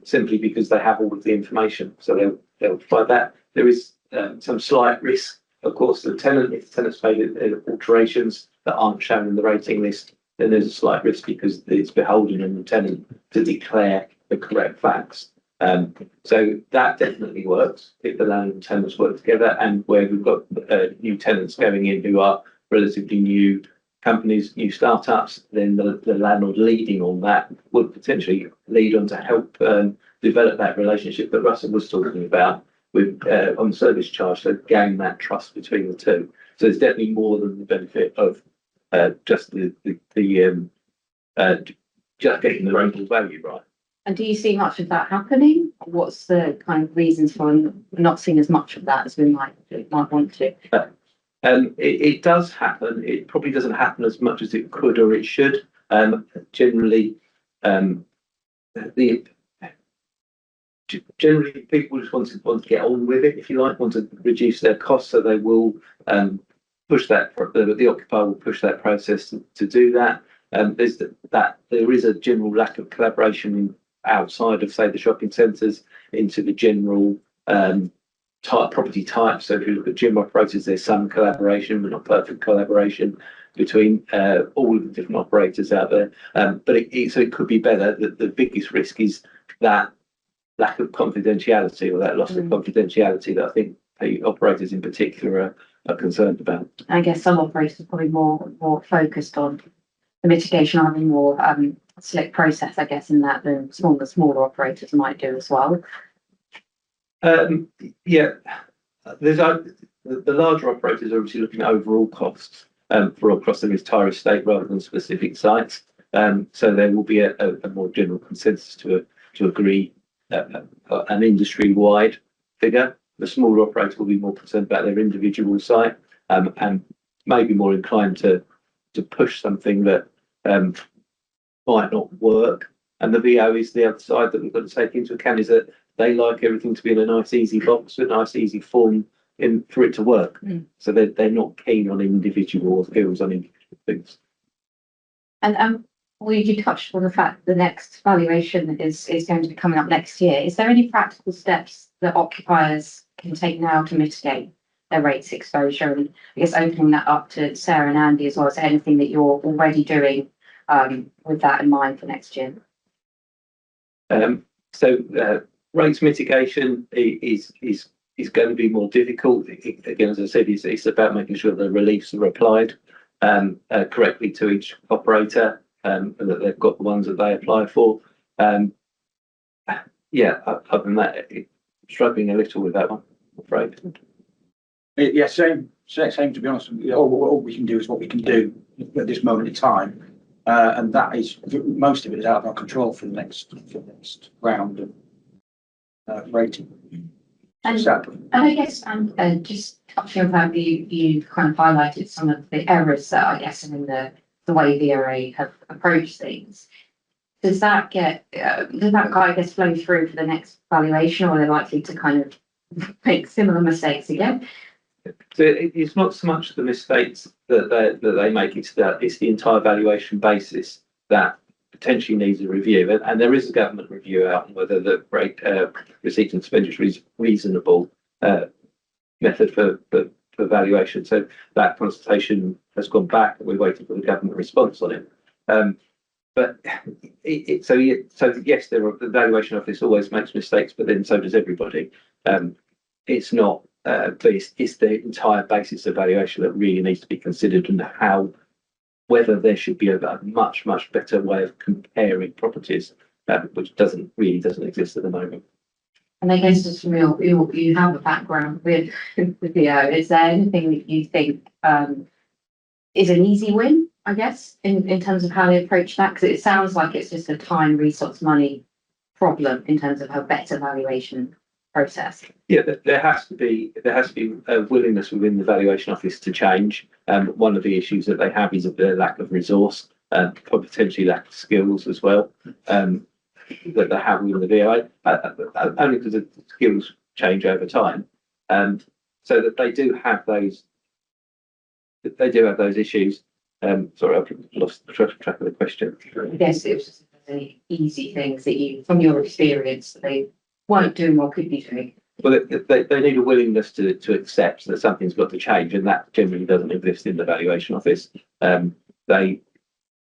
S2: simply because they have all of the information. So they'll provide that. There is some slight risk, of course, to the tenant. If the tenant's made alterations that aren't shown in the rating list, then there's a slight risk because it's beholden on the tenant to declare the correct facts. So that definitely works if the landlord and tenants work together, and where we've got new tenants going in who are relatively new companies, new startups, then the landlord leading on that would potentially lead on to help develop that relationship that Russell was talking about with on the service charge, so gain that trust between the two. So there's definitely more than the benefit of just just getting the rental value right.
S5: And do you see much of that happening? What's the kind of reasons for not seeing as much of that as we might want to?
S2: It does happen. It probably doesn't happen as much as it could or it should. Generally, generally people just want to get on with it, if you like, want to reduce their costs, so they will push that. The occupier will push that process to do that. There is a general lack of collaboration outside of, say, the shopping centres into the general property type. So if you look at gym operators, there's some collaboration, but not perfect collaboration between all of the different operators out there. But it could be better. The biggest risk is that lack of confidentiality, or that loss of confidentiality, that I think the operators in particular are concerned about.
S5: I guess some operators are probably more focused on the mitigation, having more slick process, I guess, in that than smaller operators might do as well.
S2: Yeah, there's the larger operators are obviously looking at overall costs for across the entire estate rather than specific sites. So there will be a more general consensus to agree an industry-wide figure. The smaller operator will be more concerned about their individual site and maybe more inclined to push something that might not work. And the VO is the other side that we've got to take into account, is that they like everything to be in a nice, easy box, a nice, easy form for it to work. So they're not keen on individual appeals on individual things.
S5: And you touched on the fact the next valuation is going to be coming up next year. Is there any practical steps that occupiers can take now to mitigate their rates exposure? And I guess opening that up to Sarah and Andy as well, is there anything that you're already doing with that in mind for next year?
S2: Rates mitigation is going to be more difficult. Again, as I said, it's about making sure the reliefs are applied correctly to each operator, and that they've got the ones that they apply for. Other than that, struggling a little with that one, I'm afraid.
S6: Yeah, same to be honest. All we can do is what we can do at this moment in time. And that is, most of it is out of our control for the next round of rating.
S5: And I guess just touching on that, you kind of highlighted some of the errors that I guess in the way VRA have approached things. Does that I guess flow through for the next valuation, or are they likely to kind of make similar mistakes again?
S2: So it's not so much the mistakes that they make, it's the entire valuation basis that potentially needs a review. And there is a government review out on whether the receipt and expenditure is reasonable method for valuation. So that consultation has gone back, and we're waiting for the government response on it. But yes, the valuation office always makes mistakes, but then so does everybody. It's not. But it's the entire basis of valuation that really needs to be considered, and whether there should be a much better way of comparing properties, which doesn't exist at the moment.
S5: And I guess just from you have a background with VO. Is there anything that you think is an easy win, I guess, in terms of how they approach that? Because it sounds like it's just a time, resource, money problem in terms of a better valuation process. Yeah,
S2: there has to be a willingness within the valuation office to change. One of the issues that they have is the lack of resource, potentially lack of skills as well, that they have within the VI, only because the skills change over time. So that they do have those issues. Sorry, I've lost track of the question.
S5: I guess it was just any easy things that you, from your experience, that they weren't doing or could be doing.
S2: Well, they need a willingness to accept that something's got to change, and that generally doesn't exist in the valuation office.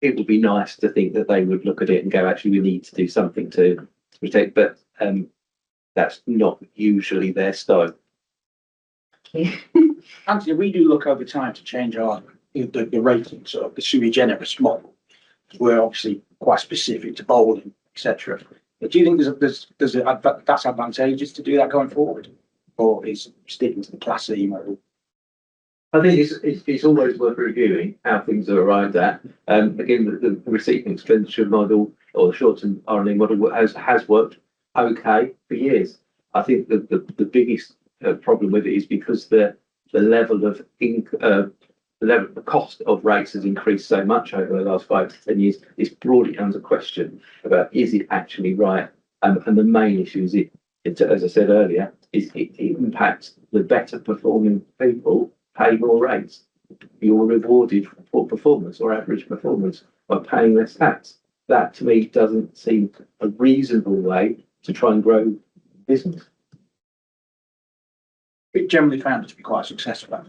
S2: It would be nice to think that they would look at it and go, actually, we need to do something to protect. But that's not usually their style.
S6: Anthony, we do look over time to change the ratings of the sui generis model. We're obviously quite specific to bowling, etc. But do you think that's advantageous to do that going forward, or is sticking to the Class E model?
S2: I think it's always worth reviewing how things are arrived at. Again, the receipt and expenditure model or the short-term R&E model has worked okay for years. I think the biggest problem with it is because the level of the cost of rates has increased so much over the last 5 to 10 years. It's brought under question about is it actually right? And the main issue is as I said earlier, is it impacts the better performing people pay more rates. You're rewarded for performance or average performance by paying less tax. That to me doesn't seem a reasonable way to try and grow business.
S6: We generally found it to be quite successful.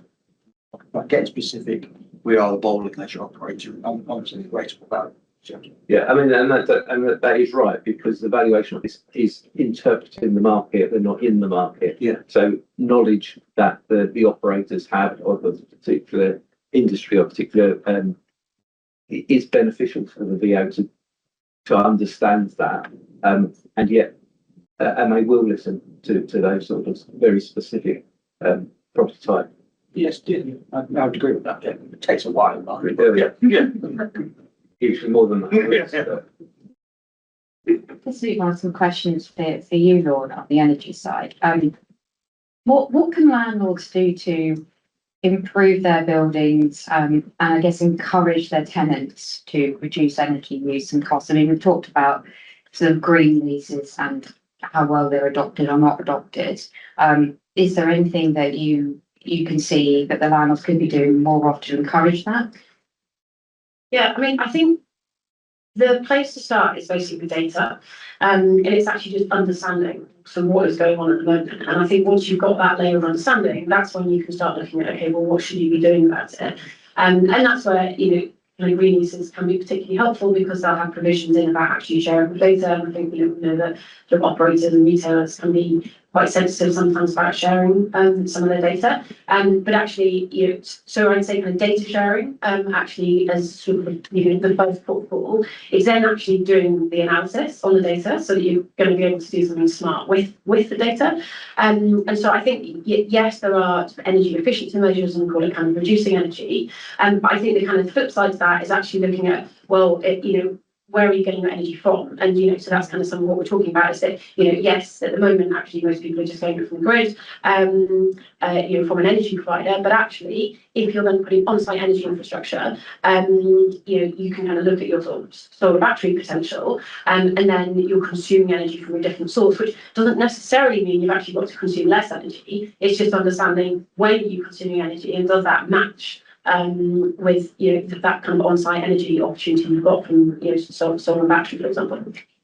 S6: But getting specific, we are the bowling leisure operator, and obviously the rateable value.
S2: Yeah, I mean, and that is right, because the valuation of this is interpreted in the market, they're not in the market.
S6: Yeah.
S2: So knowledge that the operators have of a particular industry or particular is beneficial for the VO to understand that, and yet and they will listen to those sort of very specific property type.
S6: Yes, I would agree with that. Yeah. It takes a while.
S2: Yeah. Usually more than that.
S5: Just move on to some questions for you, Lord, on the energy side. What can landlords do to improve their buildings and I guess encourage their tenants to reduce energy use and costs? I mean, we've talked about sort of green leases and how well they're adopted or not adopted. Is there anything that you can see that the landlords could be doing more often to encourage that?
S3: Yeah, I mean, I think the place to start is basically data, and it's actually just understanding what is going on at the moment. And I think once you've got that layer of understanding, that's when you can start looking at, okay, well, what should you be doing about it? And that's where, green leases can be particularly helpful because they'll have provisions in about actually sharing the data. And I think, we know that the operators and retailers can be quite sensitive sometimes about sharing some of their data. But actually, so I'd say kind of data sharing, actually as sort of, the first portfolio is then actually doing the analysis on the data so that you're going to be able to do something smart with the data. And so I think, yes, there are energy efficiency measures and call it kind of reducing energy. But I think the kind of flip side to that is actually looking at, well, where are you getting your energy from? And, so that's kind of some of what we're talking about is that, yes, at the moment, actually, most people are just getting it from the grid, from an energy provider. But actually, if you're then putting on-site energy infrastructure, you can kind of look at your sort of solar battery potential, and then you're consuming energy from a different source, which doesn't necessarily mean you've actually got to consume less energy. It's just understanding when you're consuming energy and does that match with that kind of on-site energy opportunity you've got from solar and battery, for example.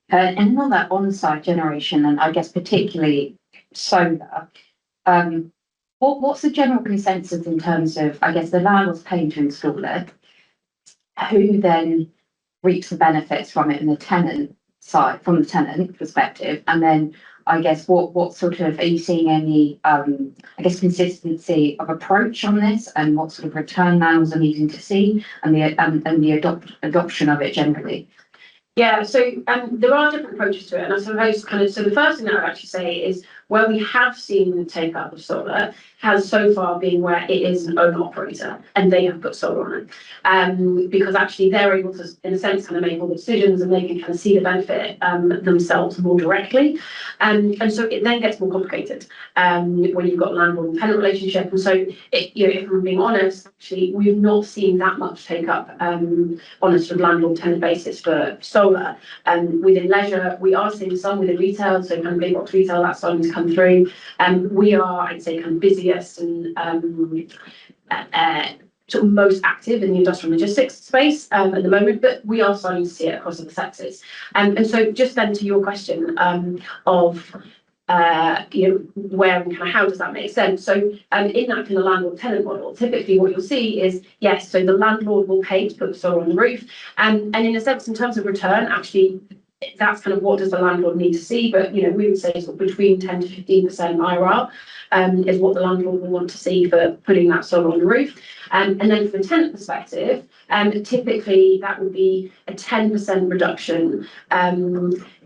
S5: And on that on-site generation, and I guess particularly solar, what's the general consensus in terms of, I guess, the landlord's paying to install it, who then reaps the benefits from it in the tenant side, from the tenant perspective, and then I guess what sort of, are you seeing any consistency of approach on this, and what sort of return landlords are needing to see, and the adoption of it generally?
S3: Yeah, so there are different approaches to it, and I suppose so the first thing that I'd actually say is where we have seen the take up of solar has so far been where it is an owner operator and they have put solar on it, because actually they're able to, in a sense, kind of make all the decisions and they can kind of see the benefit themselves more directly, and so it then gets more complicated when you've got a landlord and tenant relationship. And so if I'm being honest, actually we've not seen that much take up on a sort of landlord tenant basis for solar. Within leisure, we are seeing some within retail, so kind of big box retail, that's starting to come through. We are, I'd say, kind of busiest and sort of most active in the industrial logistics space at the moment, but we are starting to see it across other sectors. And so just then to your question of where and kind of how does that make sense? So in that kind of landlord tenant model, typically what you'll see is, yes, so the landlord will pay to put the solar on the roof, and in a sense, in terms of return, actually that's kind of what does the landlord need to see, but we would say sort of between 10 to 15% IRR is what the landlord will want to see for putting that solar on the roof. And then from a tenant perspective, typically that would be a 10% reduction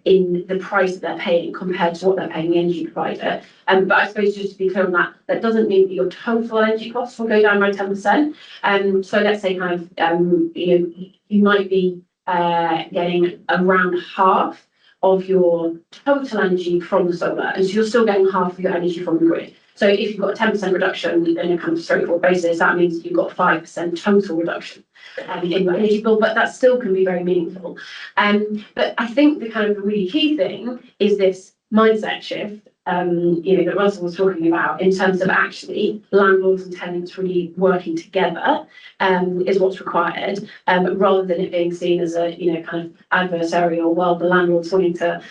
S3: in the price that they're paying compared to what they're paying the energy provider. But I suppose just to be clear on that, that doesn't mean that your total energy costs will go down by 10%. So let's say kind of, you might be getting around half of your total energy from the solar, and so you're still getting half of your energy from the grid. So if you've got a 10% reduction in a kind of straightforward basis, that means you've got 5% total reduction in your energy bill, but that still can be very meaningful. But I think the kind of really key thing is this mindset shift, that Russell was talking about, in terms of actually landlords and tenants really working together is what's required, rather than it being seen as a kind of adversarial. Well, the landlord's wanting to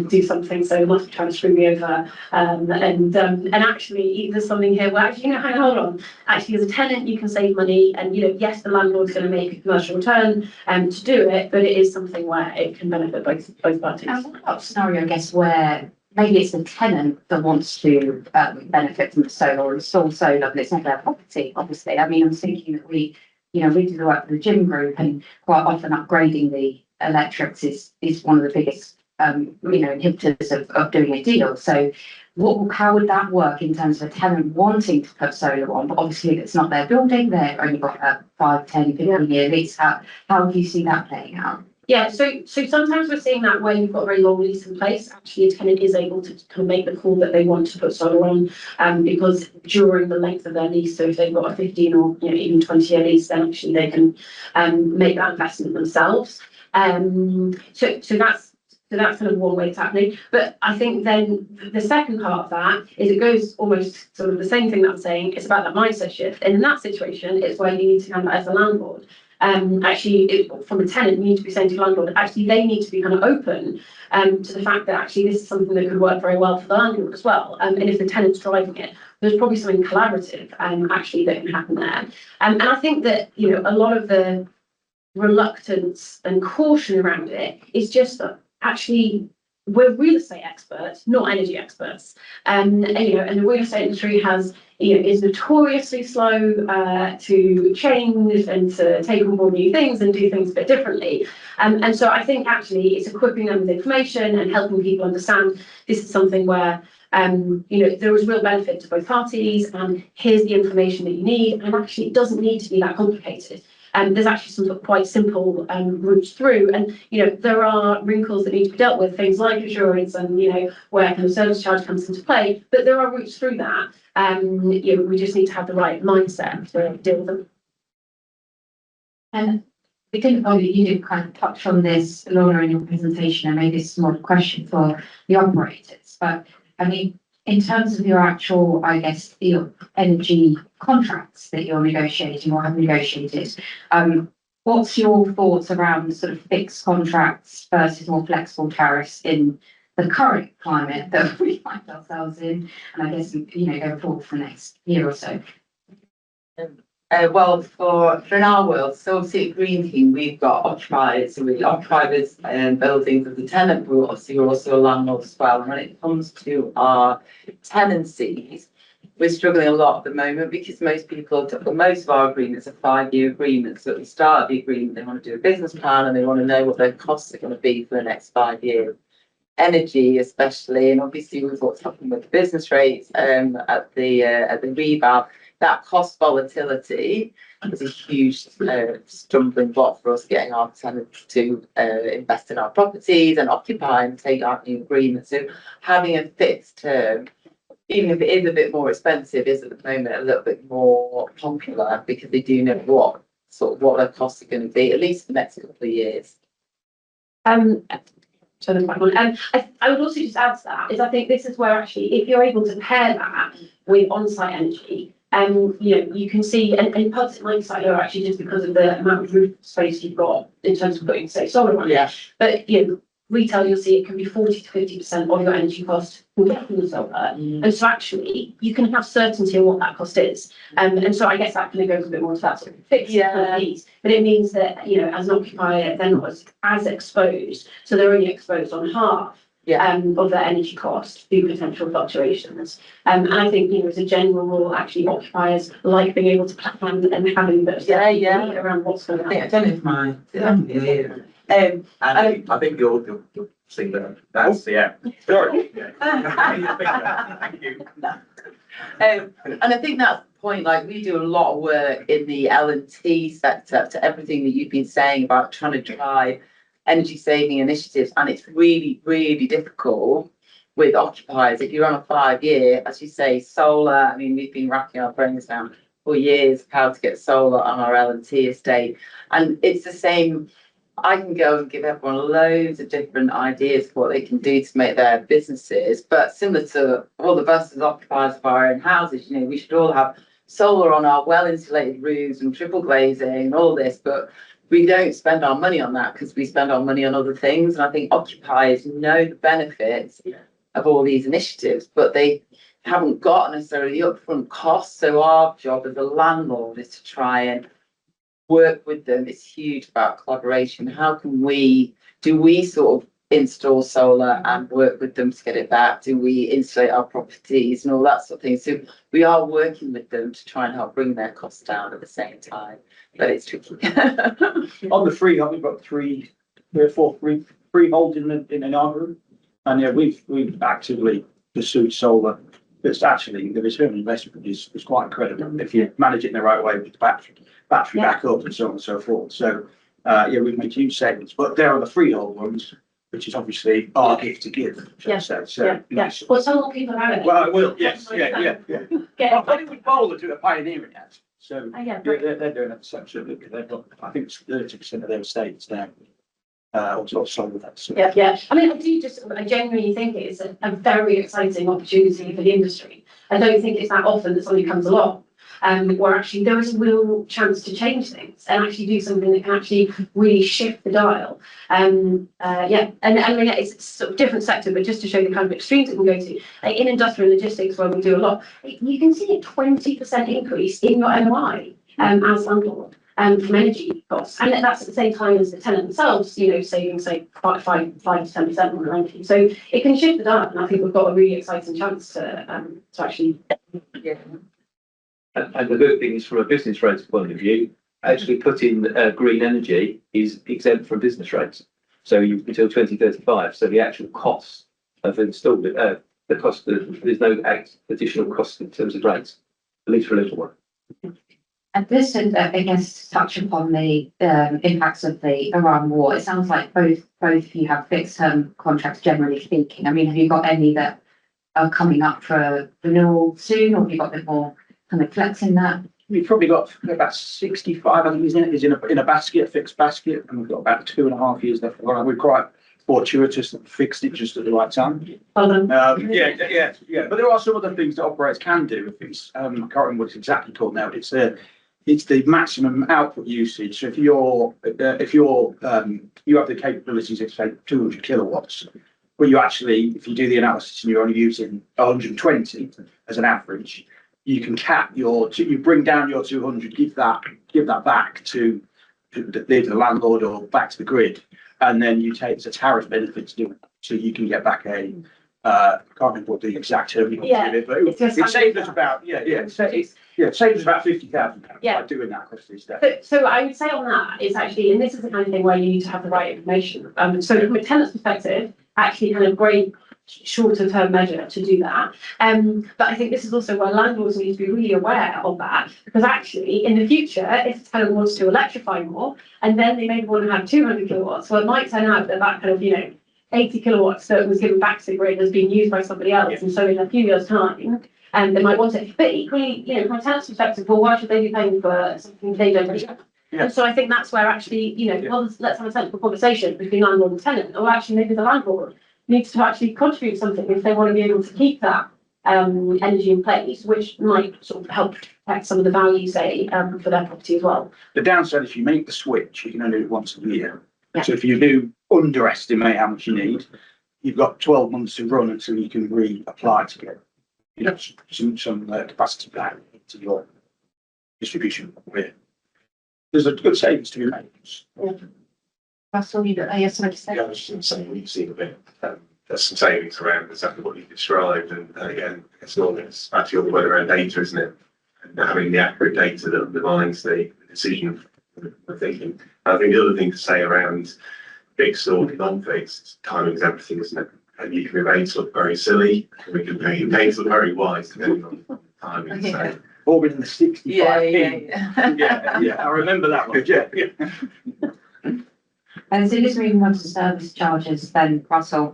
S3: do something, so must be trying to screw me over. And actually, there's something here where actually, hold on. Actually, as a tenant, you can save money, and yes, the landlord's going to make a commercial return to do it, but it is something where it can benefit both parties.
S5: And what about a scenario, I guess, where maybe it's the tenant that wants to benefit from the solar or install solar, but it's not their property, obviously. I mean, I'm thinking that we do the work for the gym group, and quite often upgrading the electrics is one of the biggest, inhibitors of doing a deal. So how would that work in terms of a tenant wanting to put solar on, but obviously it's not their building, they've only got a 5, 10, 15 year lease. How do you see that playing out?
S3: Yeah, so sometimes we're seeing that when you've got a very long lease in place, actually a tenant is able to kind of make the call that they want to put solar on, because during the length of their lease, so if they've got a 15 or even 20-year lease, then actually they can make that investment themselves. So that's kind of one way it's happening. But I think then the second part of that is it goes almost sort of the same thing that I'm saying. It's about that mindset shift. And in that situation, it's where you need to kind of, as a landlord, from a tenant, you need to be saying to the landlord, actually, they need to be kind of open to the fact that actually this is something that could work very well for the landlord as well. And if the tenant's driving it, there's probably something collaborative actually that can happen there. And I think that, a lot of the reluctance and caution around it is just that actually we're real estate experts, not energy experts. And the real estate industry is notoriously slow to change and to take on board new things and do things a bit differently. And so I think actually it's equipping them with information and helping people understand this is something where there is real benefit to both parties, and here's the information that you need, and actually it doesn't need to be that complicated. There's actually some sort of quite simple routes through, and there are wrinkles that need to be dealt with, things like insurance and where kind of service charge comes into play, but there are routes through that. We just need to have the right mindset to deal with them.
S5: And we think about it, you did kind of touch on this, Laura, in your presentation, and maybe this is more a question for the operators, but I mean, in terms of your actual, I guess, your energy contracts that you're negotiating or have negotiated, what's your thoughts around sort of fixed contracts versus more flexible tariffs in the current climate that we find ourselves in, and I guess going forward for the next year or so?
S7: Well, in our world, so obviously at Green Team, we've got occupiers, so we occupy this buildings as a tenant, but obviously you're also a landlord as well. And when it comes to our tenancies, we're struggling a lot at the moment because most of our agreements are 5-year agreements. So at the start of the agreement, they want to do a business plan and they want to know what their costs are going to be for the next 5 years. Energy, especially, and obviously with what's happening with the business rates at the rebound. That cost volatility is a huge stumbling block for us getting our tenants to invest in our properties and occupy and take out new agreements. So having a fixed term, even if it is a bit more expensive, is at the moment a little bit more popular because they do know what their costs are going to be, at least for the next couple of years.
S3: So the final one. I would also just add to that is I think this is where actually if you're able to pair that with on-site energy, you can see, and parts it might be slightly lower actually just because of the amount of roof space you've got in terms of putting, say, solar on it.
S7: Yeah.
S3: But retail, you'll see it can be 40 to 50% of your energy cost from getting the solar. And so actually, you can have certainty on what that cost is. And so I guess that kind of goes a bit more to that sort of fixed piece. But it means that, you know, as an occupier, they're not as exposed. So they're only exposed on half of their energy cost through potential fluctuations. And I think, you know, as a general rule, actually occupiers like being able to plan and having a bit of certainty around what's going on.
S7: I don't know if mine.
S8: I think you'll see that's Sorry. Thank you.
S7: And I think that's the point, like we do a lot of work in the L&T sector to everything that you've been saying about trying to drive energy saving initiatives, and it's really, really difficult with occupiers. If you're on a 5-year, as you say, solar, I mean, we've been racking our brains down for years how to get solar on our L&T estate, and it's the same. I can go and give everyone loads of different ideas for what they can do to make their businesses, but similar to all of us as occupiers of our own houses, you know, we should all have solar on our well insulated roofs and triple glazing and all this, but we don't spend our money on that because we spend our money on other things. And I think occupiers know the benefits of all these initiatives, but they haven't got necessarily the upfront costs. So our job as a landlord is to try and work with them. It's huge about collaboration. How can we sort of install solar and work with them to get it back? Do we insulate our properties and all that sort of thing? So we are working with them to try and help bring their costs down at the same time, but it's tricky.
S6: On the freehold, we've got three or four freeholds in our group, and yeah, we've actively pursued solar. It's actually the return on investment is quite incredible if you manage it in the right way with the battery backup and so on and so forth. So yeah, we've made huge savings, but there are the freehold ones, which is obviously our gift to give.
S3: Well, tell more people about it.
S6: Well, I will. Yes, yeah. Well, Hollywood Bowl are doing a pioneering act, so they're doing it. So they've got, I think it's 30% of their estates now. Also solar with that. So.
S3: Yeah. I mean, I genuinely think it's a very exciting opportunity for the industry. I don't think it's that often that somebody comes along where actually there is a real chance to change things and actually do something that can actually really shift the dial. And I mean, it's sort of different sector, but just to show the kind of extremes it can go to, like in industrial logistics where we do a lot, you can see a 20% increase in your NOI as landlord. From energy costs, and that's at the same time as the tenant themselves, you know, saving say 5 to 10% on their energy. So it can shift the dial, and I think we've got a really exciting chance to actually.
S2: And the good thing is, from a business rates point of view, actually putting green energy is exempt from business rates. So you until 2035. So the actual cost of installing it, there's no additional cost in terms of rates, at least for a little while.
S5: And just to, I guess, touch upon the impacts of the Iran war, it sounds like both of you have fixed term contracts, generally speaking. I mean, have you got any that are coming up for renewal soon, or have you got a bit more kind of flex in that?
S6: We've probably got about 65, I think, is in a basket, a fixed basket, and we've got about 2.5 years left. We're quite fortuitous that we fixed it just at the right time. But there are some other things that operators can do. If it's, I can't remember what it's exactly called now. It's the maximum output usage. So if you have the capabilities of say 200 kilowatts, but you actually, if you do the analysis and you're only using 120 as an average, you can cap you bring down your 200, give that back to the landlord or back to the grid, and then you take the tariff benefit to do it. So you can get back I can't remember what the exact term you want to give it, but it saved us about it saved us about £50,000 by doing that across the estate.
S3: So I would say on that is actually, and this is the kind of thing where you need to have the right information. So from a tenant's perspective, actually kind of great shorter term measure to do that. But I think this is also where landlords need to be really aware of that, because actually in the future, if a tenant wants to electrify more, and then they maybe want to have 200 kilowatts, well, it might turn out that kind of, 80 kilowatts that was given back to the grid has been used by somebody else. And so in a few years' time, they might want it. But equally, from a tenant's perspective, well, why should they be paying for something they don't really have? Yeah. And so I think that's where actually, well, let's have a sensible conversation between landlord and tenant. Or actually, maybe the landlord needs to actually contribute something if they want to be able to keep that energy in place, which might sort of help protect some of the value, say, for their property as well.
S6: The downside is if you make the switch, you can only do it once a year. Yeah. So if you do underestimate how much you need. You've got 12 months to run until you can reapply to get, you know, some capacity back into your distribution. There's a good savings to be made.
S5: Russell, yes, something to say?
S4: Yeah, I was just saying, we've seen a bit, there's some savings around exactly what you described, and again, it's all this actually all the way around data, isn't it? And having the accurate data that underlines the decision we're thinking. And I think the other thing to say around fixed or non-fixed, timing is everything, isn't it? And you can be made to look very silly, and we can be made to look very wise depending on timing.
S5: Yeah.
S4: So
S6: All been in the 65.
S7: Yeah.
S6: I remember that one. Yeah.
S5: And so just moving on to service charges then, Russell,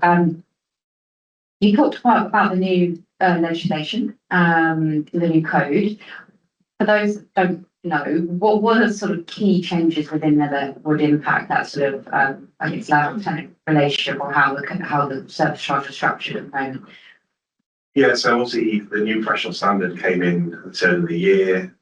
S5: you talked quite about the new legislation, the new code. For those that don't know, what are sort of key changes within there that would impact that sort of, I guess, landlord-tenant relationship, or how the service charge is structured at the moment?
S4: yeah, so obviously the new professional standard came in at the turn of the year.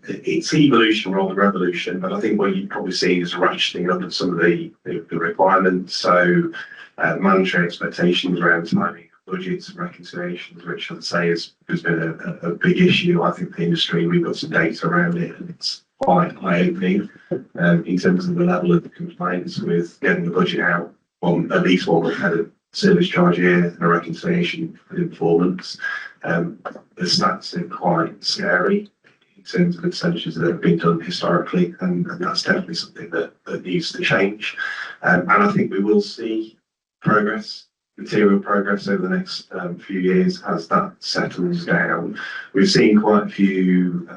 S4: It's evolution rather than revolution, but I think what you'd probably see is ratcheting up of some of the requirements. So mandatory expectations around timing of budgets and reconciliations, which I'd say has been a big issue. I think the industry, we've got some data around it, and it's quite eye-opening in terms of the level of compliance with getting the budget out on at least one we've had a service charge year and a reconciliation within 4 months. The stats are quite scary in terms of the percentages that have been done historically, and that's definitely something that needs to change. And I think we will see material progress over the next few years as that settles down. We've seen quite a few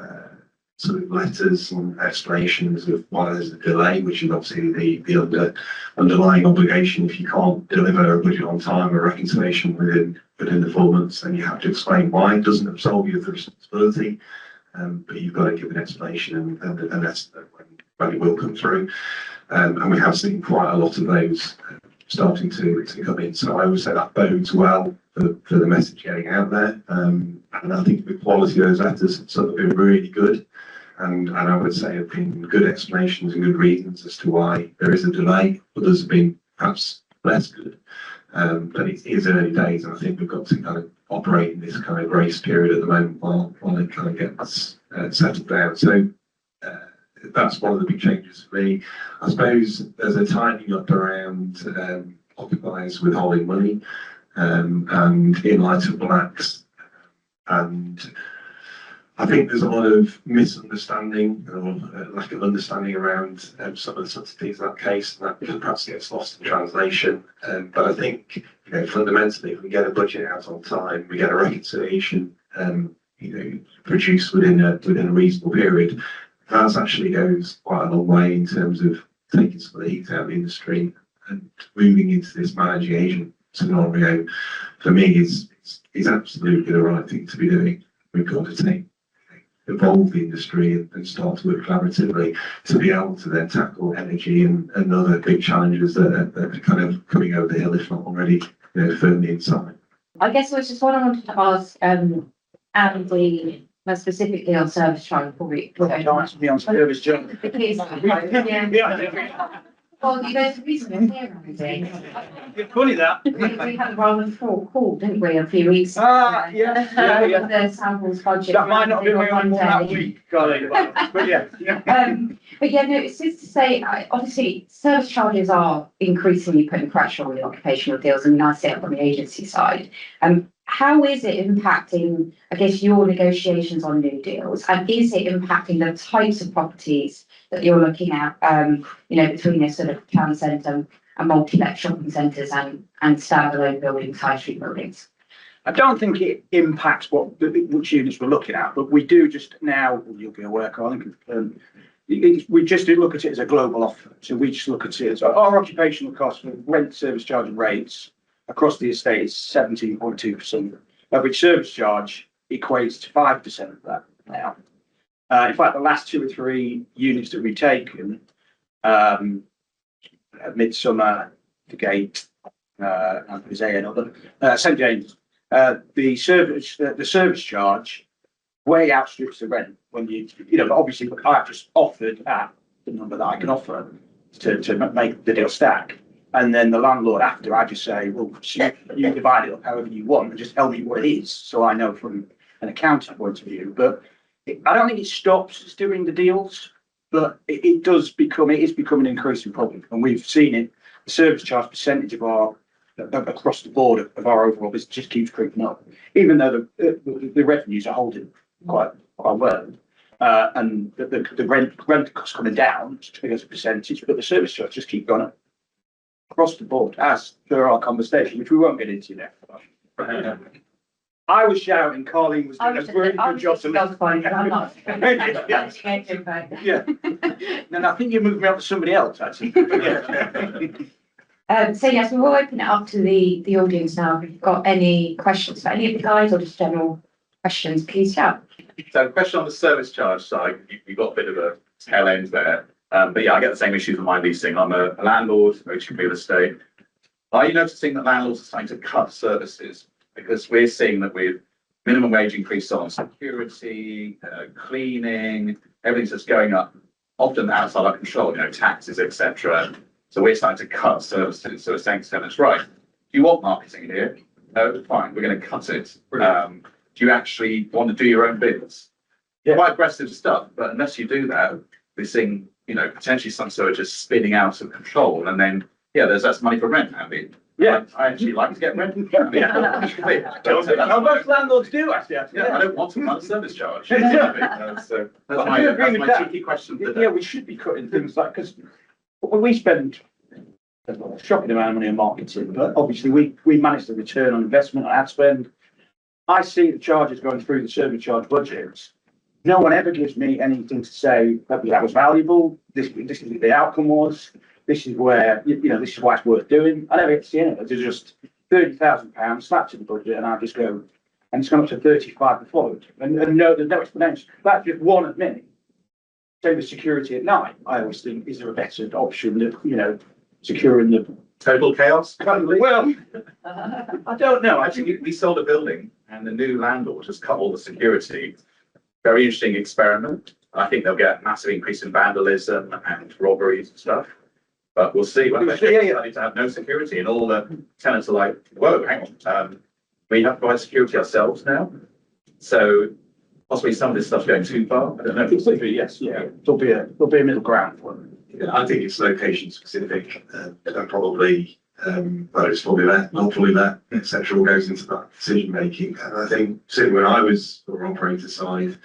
S4: sort of letters and explanations of why there's a delay, which is obviously the underlying obligation. If you can't deliver a budget on time or reconciliation within the 4 months, then you have to explain why. It doesn't absolve you of the responsibility, but you've got to give an explanation, and that's when it will come through. And we have seen quite a lot of those starting to come in. So I would say that bodes well for the message getting out there. And I think the quality of those letters have sort of been really good. And I would say have been good explanations and good reasons as to why there is a delay. Others have been perhaps less good. But it is early days, and I think we've got to kind of operate in this kind of grace period at the moment while it kind of gets settled down. So that's one of the big changes for me. I suppose there's a tightening up around occupiers withholding money, and in light of blacks, and I think there's a lot of misunderstanding or lack of understanding around some of the subtleties of that case, and that perhaps gets lost in translation. But I think, fundamentally, if we get a budget out on time, we get a reconciliation, produced within a reasonable period, that actually goes quite a long way in terms of taking some of the heat out of the industry and moving into this managing agent scenario. For me, is absolutely the right thing to be doing. We've got to evolve the industry and start to work collaboratively to be able to then tackle energy and other big challenges that are kind of coming over the hill, if not already firmly inside.
S5: I guess it was just what I wanted to ask, Andy, specifically on service charge before we
S6: Don't ask me on service charge.
S5: because, well, the reason I'm here, Andy,
S6: It's funny that.
S5: we had a rather full call, didn't we, a few weeks ago?
S6: Yeah.
S5: The samples budget.
S6: That might not have been my only one that
S5: Monday.
S6: week, golly, but yeah.
S5: But yeah, no, it's just to say, obviously, service charges are increasingly putting pressure on the occupational deals, and I see it from the agency side. How is it impacting, I guess, your negotiations on new deals, and is it impacting the types of properties that you're looking at, between a sort of town centre and multi-let shopping centres and standalone buildings, high street buildings?
S6: I don't think it impacts which units we're looking at, but we do just now, you'll be aware, Carl, we just look at it as a global offer. So we just look at it as our occupational costs for rent, service charge and rates across the estate is 17.2%, of which service charge equates to 5% of that now. In fact, the last 2 or 3 units that we've taken, Midsummer, The Gate, and Hosea and other, St James, the service charge way outstrips the rent when but obviously I've just offered at the number that I can offer to make the deal stack. And then the landlord after, I just say, well, you divide it up however you want and just tell me what it is, so I know from an accounting point of view. But I don't think it stops us doing the deals, but it is becoming an increasing problem. And we've seen it, the service charge percentage of our, across the board of our overall business just keeps creeping up, even though the revenues are holding quite well. And the rent costs coming down as a percentage, but the service charge just keep going up across the board, as per our conversation, which we won't get into now. I was shouting, Colleen was doing a very good job to listen. Yeah. And I think you moved me up to somebody else, actually.
S5: So yes, we will open it up to the audience now. If you've got any questions for any of the guys or just general questions, please shout.
S8: So question on the service charge side, you've got a bit of a tail end there. But yeah, I get the same issue for my leasing. I'm a landlord, owning real estate. Are you noticing that landlords are starting to cut services? Because we're seeing that with minimum wage increase on security, cleaning, everything's just going up, often outside our control, taxes, etc. So we're starting to cut services. So we're saying to tenants, right, do you want marketing here? No, fine, we're going to cut it. Do you actually want to do your own bids?
S6: Yeah.
S8: Quite aggressive stuff, but unless you do that, we're seeing, potentially some sort of just spinning out of control. And then, there's less money for rent, Andy.
S6: Yeah.
S8: I actually like to get rent.
S6: How most landlords do, actually.
S8: Yeah, I don't want to run a service charge.
S6: Yeah.
S8: So
S6: I do agree
S8: that's
S6: with
S8: my
S6: that.
S8: cheeky question.
S6: Yeah, we should be cutting things like, because we spend a shocking amount of money on marketing, but obviously we manage the return on investment on ad spend. I see the charges going through the service charge budgets. No one ever gives me anything to say that was valuable. This is what the outcome was. This is where, this is why it's worth doing. I never get to see any of it. There's just £30,000 slapped in the budget, and I just go, and it's gone up to 35 the followed. And no, there's no explanation. That's just one of many. Same with security at night. I always think, is there a better option that, securing the
S8: Total chaos.
S6: well, I don't know.
S8: Actually, we sold a building and the new landlord has cut all the security. Very interesting experiment. I think they'll get a massive increase in vandalism and robberies and stuff. But we'll see when they starting to have no security, and all the tenants are like, whoa, hang on. We have to provide security ourselves now. So possibly some of this stuff's going too far. I don't know.
S6: Yes, yeah. There'll be a middle ground for them.
S4: Yeah, I think it's location specific and probably, well, it's probably that, not fully that, etc. all goes into that decision making. And I think, certainly when I was on the operator side,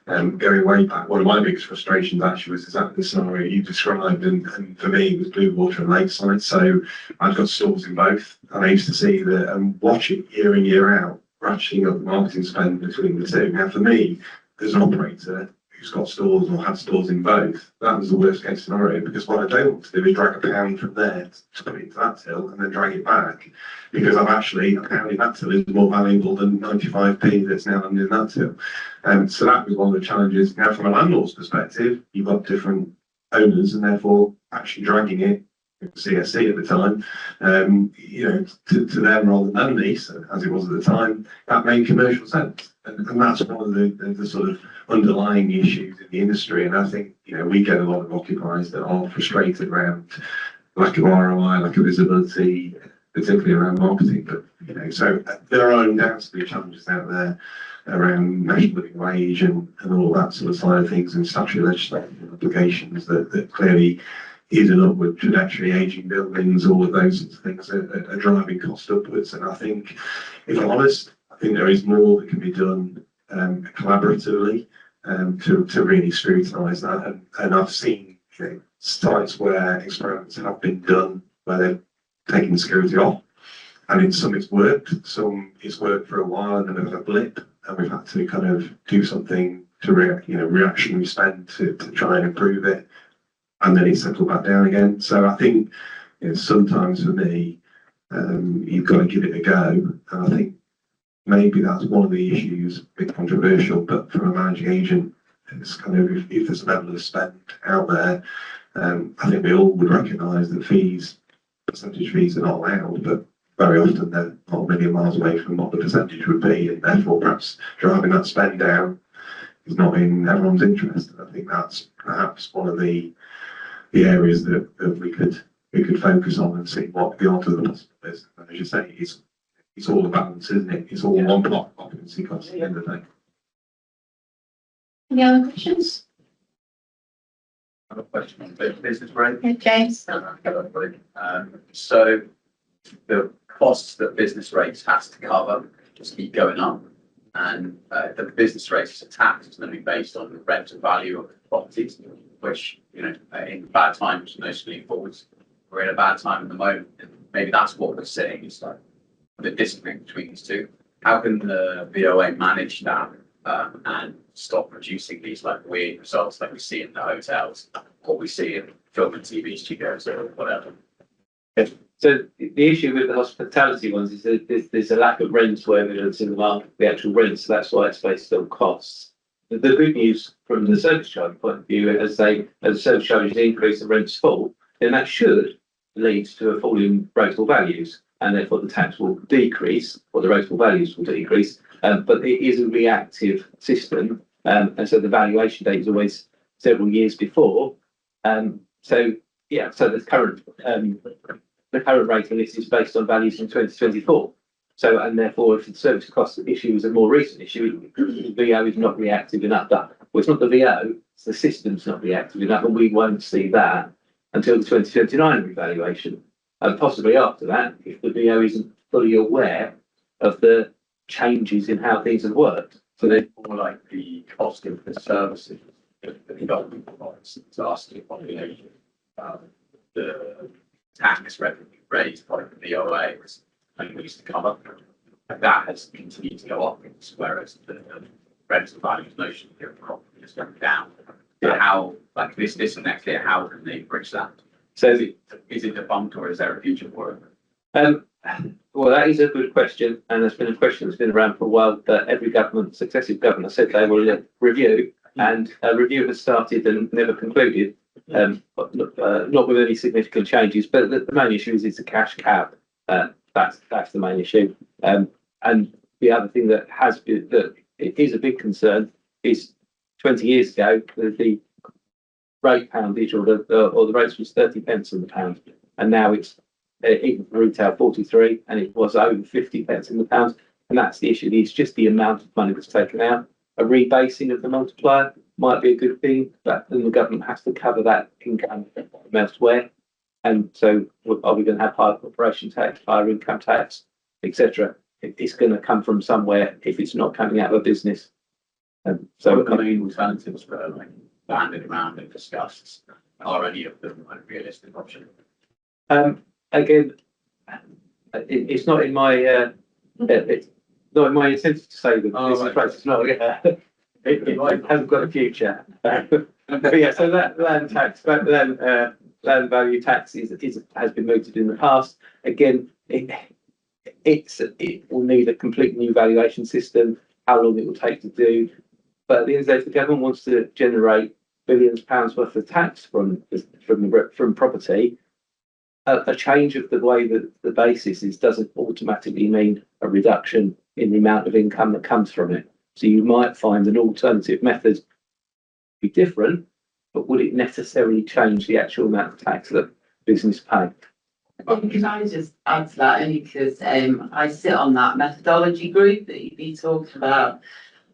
S4: going way back, one of my biggest frustrations actually was exactly the scenario you described, and for me it was Blue Water and Lakeside. So I've got stores in both, and I used to see that and watch it year in, year out, ratcheting up the marketing spend between the two. Now for me, as an operator who's got stores or had stores in both, that was the worst case scenario, because what I don't want to do is drag a pound from there to put it into that till and then drag it back, because I've actually, a pound in that till is more valuable than 95p that's now landed in that till. So that was one of the challenges. Now from a landlord's perspective, you've got different owners, and therefore actually dragging it, CSC at the time, to them rather than me, so as it was at the time, that made commercial sense. And that's one of the sort of underlying issues in the industry. And I think, we get a lot of occupiers that are frustrated around lack of ROI, lack of visibility, particularly around marketing. But, so there are undoubtedly challenges out there around national living wage and all that sort of side of things, and statutory legislative applications that clearly is an upward trajectory, aging buildings, all of those sorts of things are driving cost upwards. And I think, if I'm honest, I think there is more that can be done collaboratively to really scrutinise that. And I've seen sites where experiments have been done where they've taken security off, and in some it's worked, some it's worked for a while and then there's a blip, and we've had to kind of do something to reactionary spend to try and improve it, and then it settled back down again. So I think sometimes for me, you've got to give it a go, and I think maybe that's one of the issues, a bit controversial, but from a managing agent, it's kind of, if there's a level of spend out there, I think we all would recognise that percentage fees are not allowed, but very often they're not a million miles away from what the percentage would be, and therefore perhaps driving that spend down is not in everyone's interest. And I think that's perhaps one of the areas that we could
S9: we could focus on and see what the art of the possible is. And as you say, it's all a balance, isn't it? It's all one block occupancy cost at the end of the day.
S7: Any other questions?
S8: I have a question on the business rate.
S7: Yeah, James?
S8: So the costs that business rates has to cover just keep going up. And the business rates tax is going to be based on the rental value of the properties, which, you know, in bad times, mostly forwards, we're in a bad time at the moment. And maybe that's what we're saying is like the disconnect between these two. How can the VOA manage that and stop producing these like weird results like we see in the hotels, what we see in film and TV studios or whatever?
S2: So the issue with the hospitality ones is that there's a lack of rental evidence in the market, the actual rents, so that's why it's based on costs. The good news from the service charge point of view, as service charges increase and rents fall, then that should lead to a fall in rental values, and therefore the tax will decrease, or the rental values will decrease. But it is a reactive system, and so the valuation date is always several years before. So the current rate on this is based on values in 2024. So, and therefore, if the service cost issue is a more recent issue, the VO is not reactive enough. Well, it's not the VO, it's the system's not reactive enough, and we won't see that until the 2029 revaluation, and possibly after that, if the VO isn't fully aware of the changes in how things have worked.
S8: So they're more like the cost of the services that the government provides to us, the population, the tax revenue raised by the VOA was only used to cover. Like that has continued to go up, whereas the rental values notion of the property is going down.
S2: Yeah.
S8: How, like this isn't that clear, how can they bridge that?
S2: So
S8: Is it debunked or is there a future for it?
S2: well, that is a good question, and there's been a question that's been around for a while that every government, successive government, said they will review, and a review has started and never concluded. Not with any significant changes, but the main issue is it's a cash cap. That's the main issue. And the other thing that has been that it is a big concern is 20 years ago the rate poundage or the rates was 30 pence on the pound, and now it's even for retail 43, and it was over 50 pence in the pound. And that's the issue. It's just the amount of money that's taken out. A rebasing of the multiplier might be a good thing, but then the government has to cover that income from elsewhere. And so are we going to have higher corporation tax, higher income tax, etc.? It's going to come from somewhere if it's not coming out of a business.
S8: So what are the main alternatives for like banded around and discussed? Are any of them a realistic option?
S2: Again, it's not in my it's not in my incentive to say that this is practice. Not it hasn't got a future. But yeah, so that land tax, land value tax has been mooted in the past. Again, it will need a complete new valuation system. How long it will take to do, but at the end of the day, if the government wants to generate billions of pounds worth of tax from property, a change of the way that the basis is doesn't automatically mean a reduction in the amount of income that comes from it. So you might find an alternative method be different, but would it necessarily change the actual amount of tax that business pay?
S7: Can I just add to that, only because I sit on that methodology group that you've been talking about,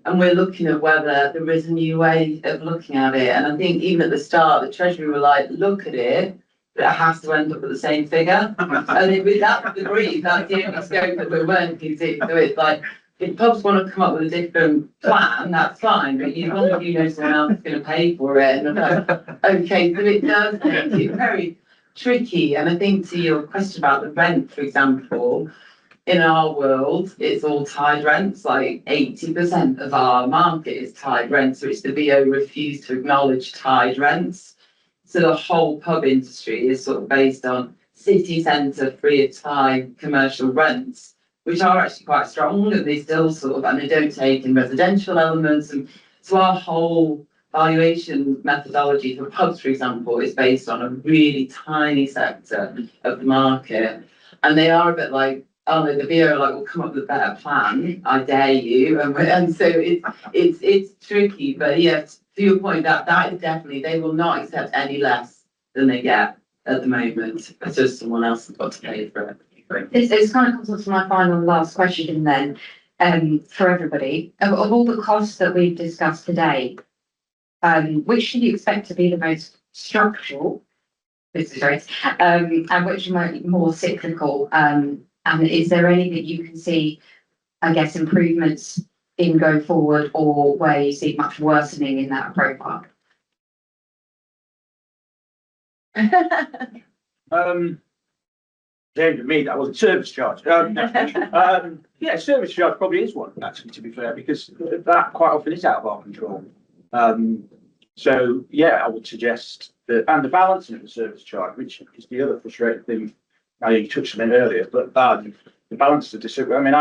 S7: and we're looking at whether there is a new way of looking at it. And I think even at the start, the Treasury were like, look at it, but it has to end up with the same figure. And with that degree, that's the only scope that we're working to. So it's like, if pubs want to come up with a different plan, that's fine, but you know someone else is going to pay for it. And I'm like, okay, so it does make it very tricky. And I think to your question about the rent, for example, in our world, it's all tied rents. Like 80% of our market is tied rents, which the VO refused to acknowledge tied rents. So the whole pub industry is sort of based on city centre free of tie commercial rents, which are actually quite strong, and they still sort of, and they don't take in residential elements. And so our whole valuation methodology for pubs, for example, is based on a really tiny sector of the market. And they are a bit like, oh no, the VO are like, we'll come up with a better plan, I dare you. And so it's tricky, but yes, to your point, that is definitely, they will not accept any less than they get. at the moment, it's just someone else has got to pay for it.
S5: It's kind of comes on to my final last question then, for everybody. Of all the costs that we've discussed today, which do you expect to be the most structural, this is right, and which might be more cyclical? And is there any that you can see, I guess, improvements in going forward, or where you see much worsening in that profile?
S6: Aimed at me, that was a service charge. Yeah, service charge probably is one, actually, to be fair, because that quite often is out of our control. So yeah, I would suggest that, and the balancing of the service charge, which is the other frustrating thing. I know you touched on it earlier, but the balance of the, I mean,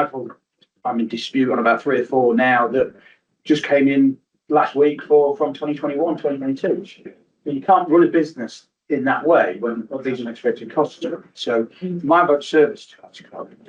S6: I'm in dispute on about 3 or 4 now that just came in last week from 2021, 2022. You can't run a business in that way when these unexpected costs are. So my about service charge,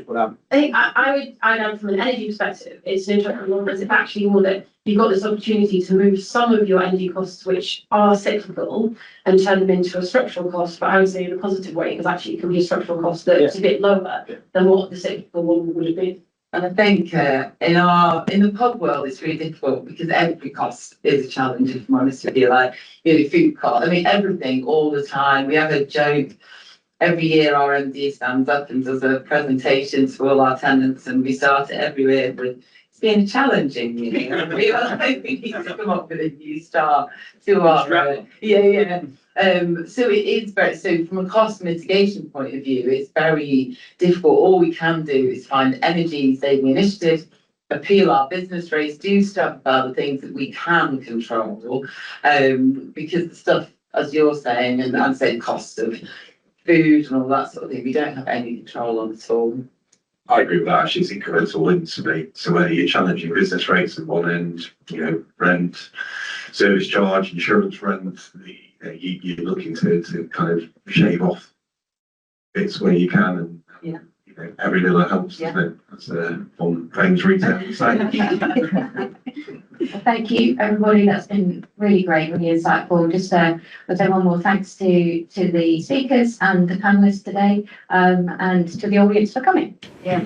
S6: but
S3: I think I'd add from an energy perspective, it's an interesting one, because it's actually more that you've got this opportunity to move some of your energy costs, which are cyclical, and turn them into a structural cost, but I would say in a positive way, because actually it can be a structural cost that's a bit lower than what the cyclical one would have been.
S7: And I think in the pub world, it's really difficult because every cost is a challenge, if I'm honest with you. Like, food cost, I mean, everything all the time. We have a joke every year. Our MD stands up and does a presentation to all our tenants, and we start it every year with it's been challenging. We need to come up with a new start to our so it is very, so from a cost mitigation point of view, it's very difficult. All we can do is find energy saving initiatives, appeal our business rates, do stuff about the things that we can control, because the stuff, as you're saying, and I'm saying cost of food and all that sort of thing, we don't have any control on at all.
S9: I agree with that. Actually, it's incremental links to me. So where you're challenging business rates at one end, rent, service charge, insurance rent, you're looking to kind of shave off bits where you can, and every little helps, isn't it? That's on famous retail saying.
S5: Well, thank you, everybody. That's been really great, really insightful. Just I'll say one more thanks to the speakers and the panelists today, and to the audience for coming.
S3: Yeah.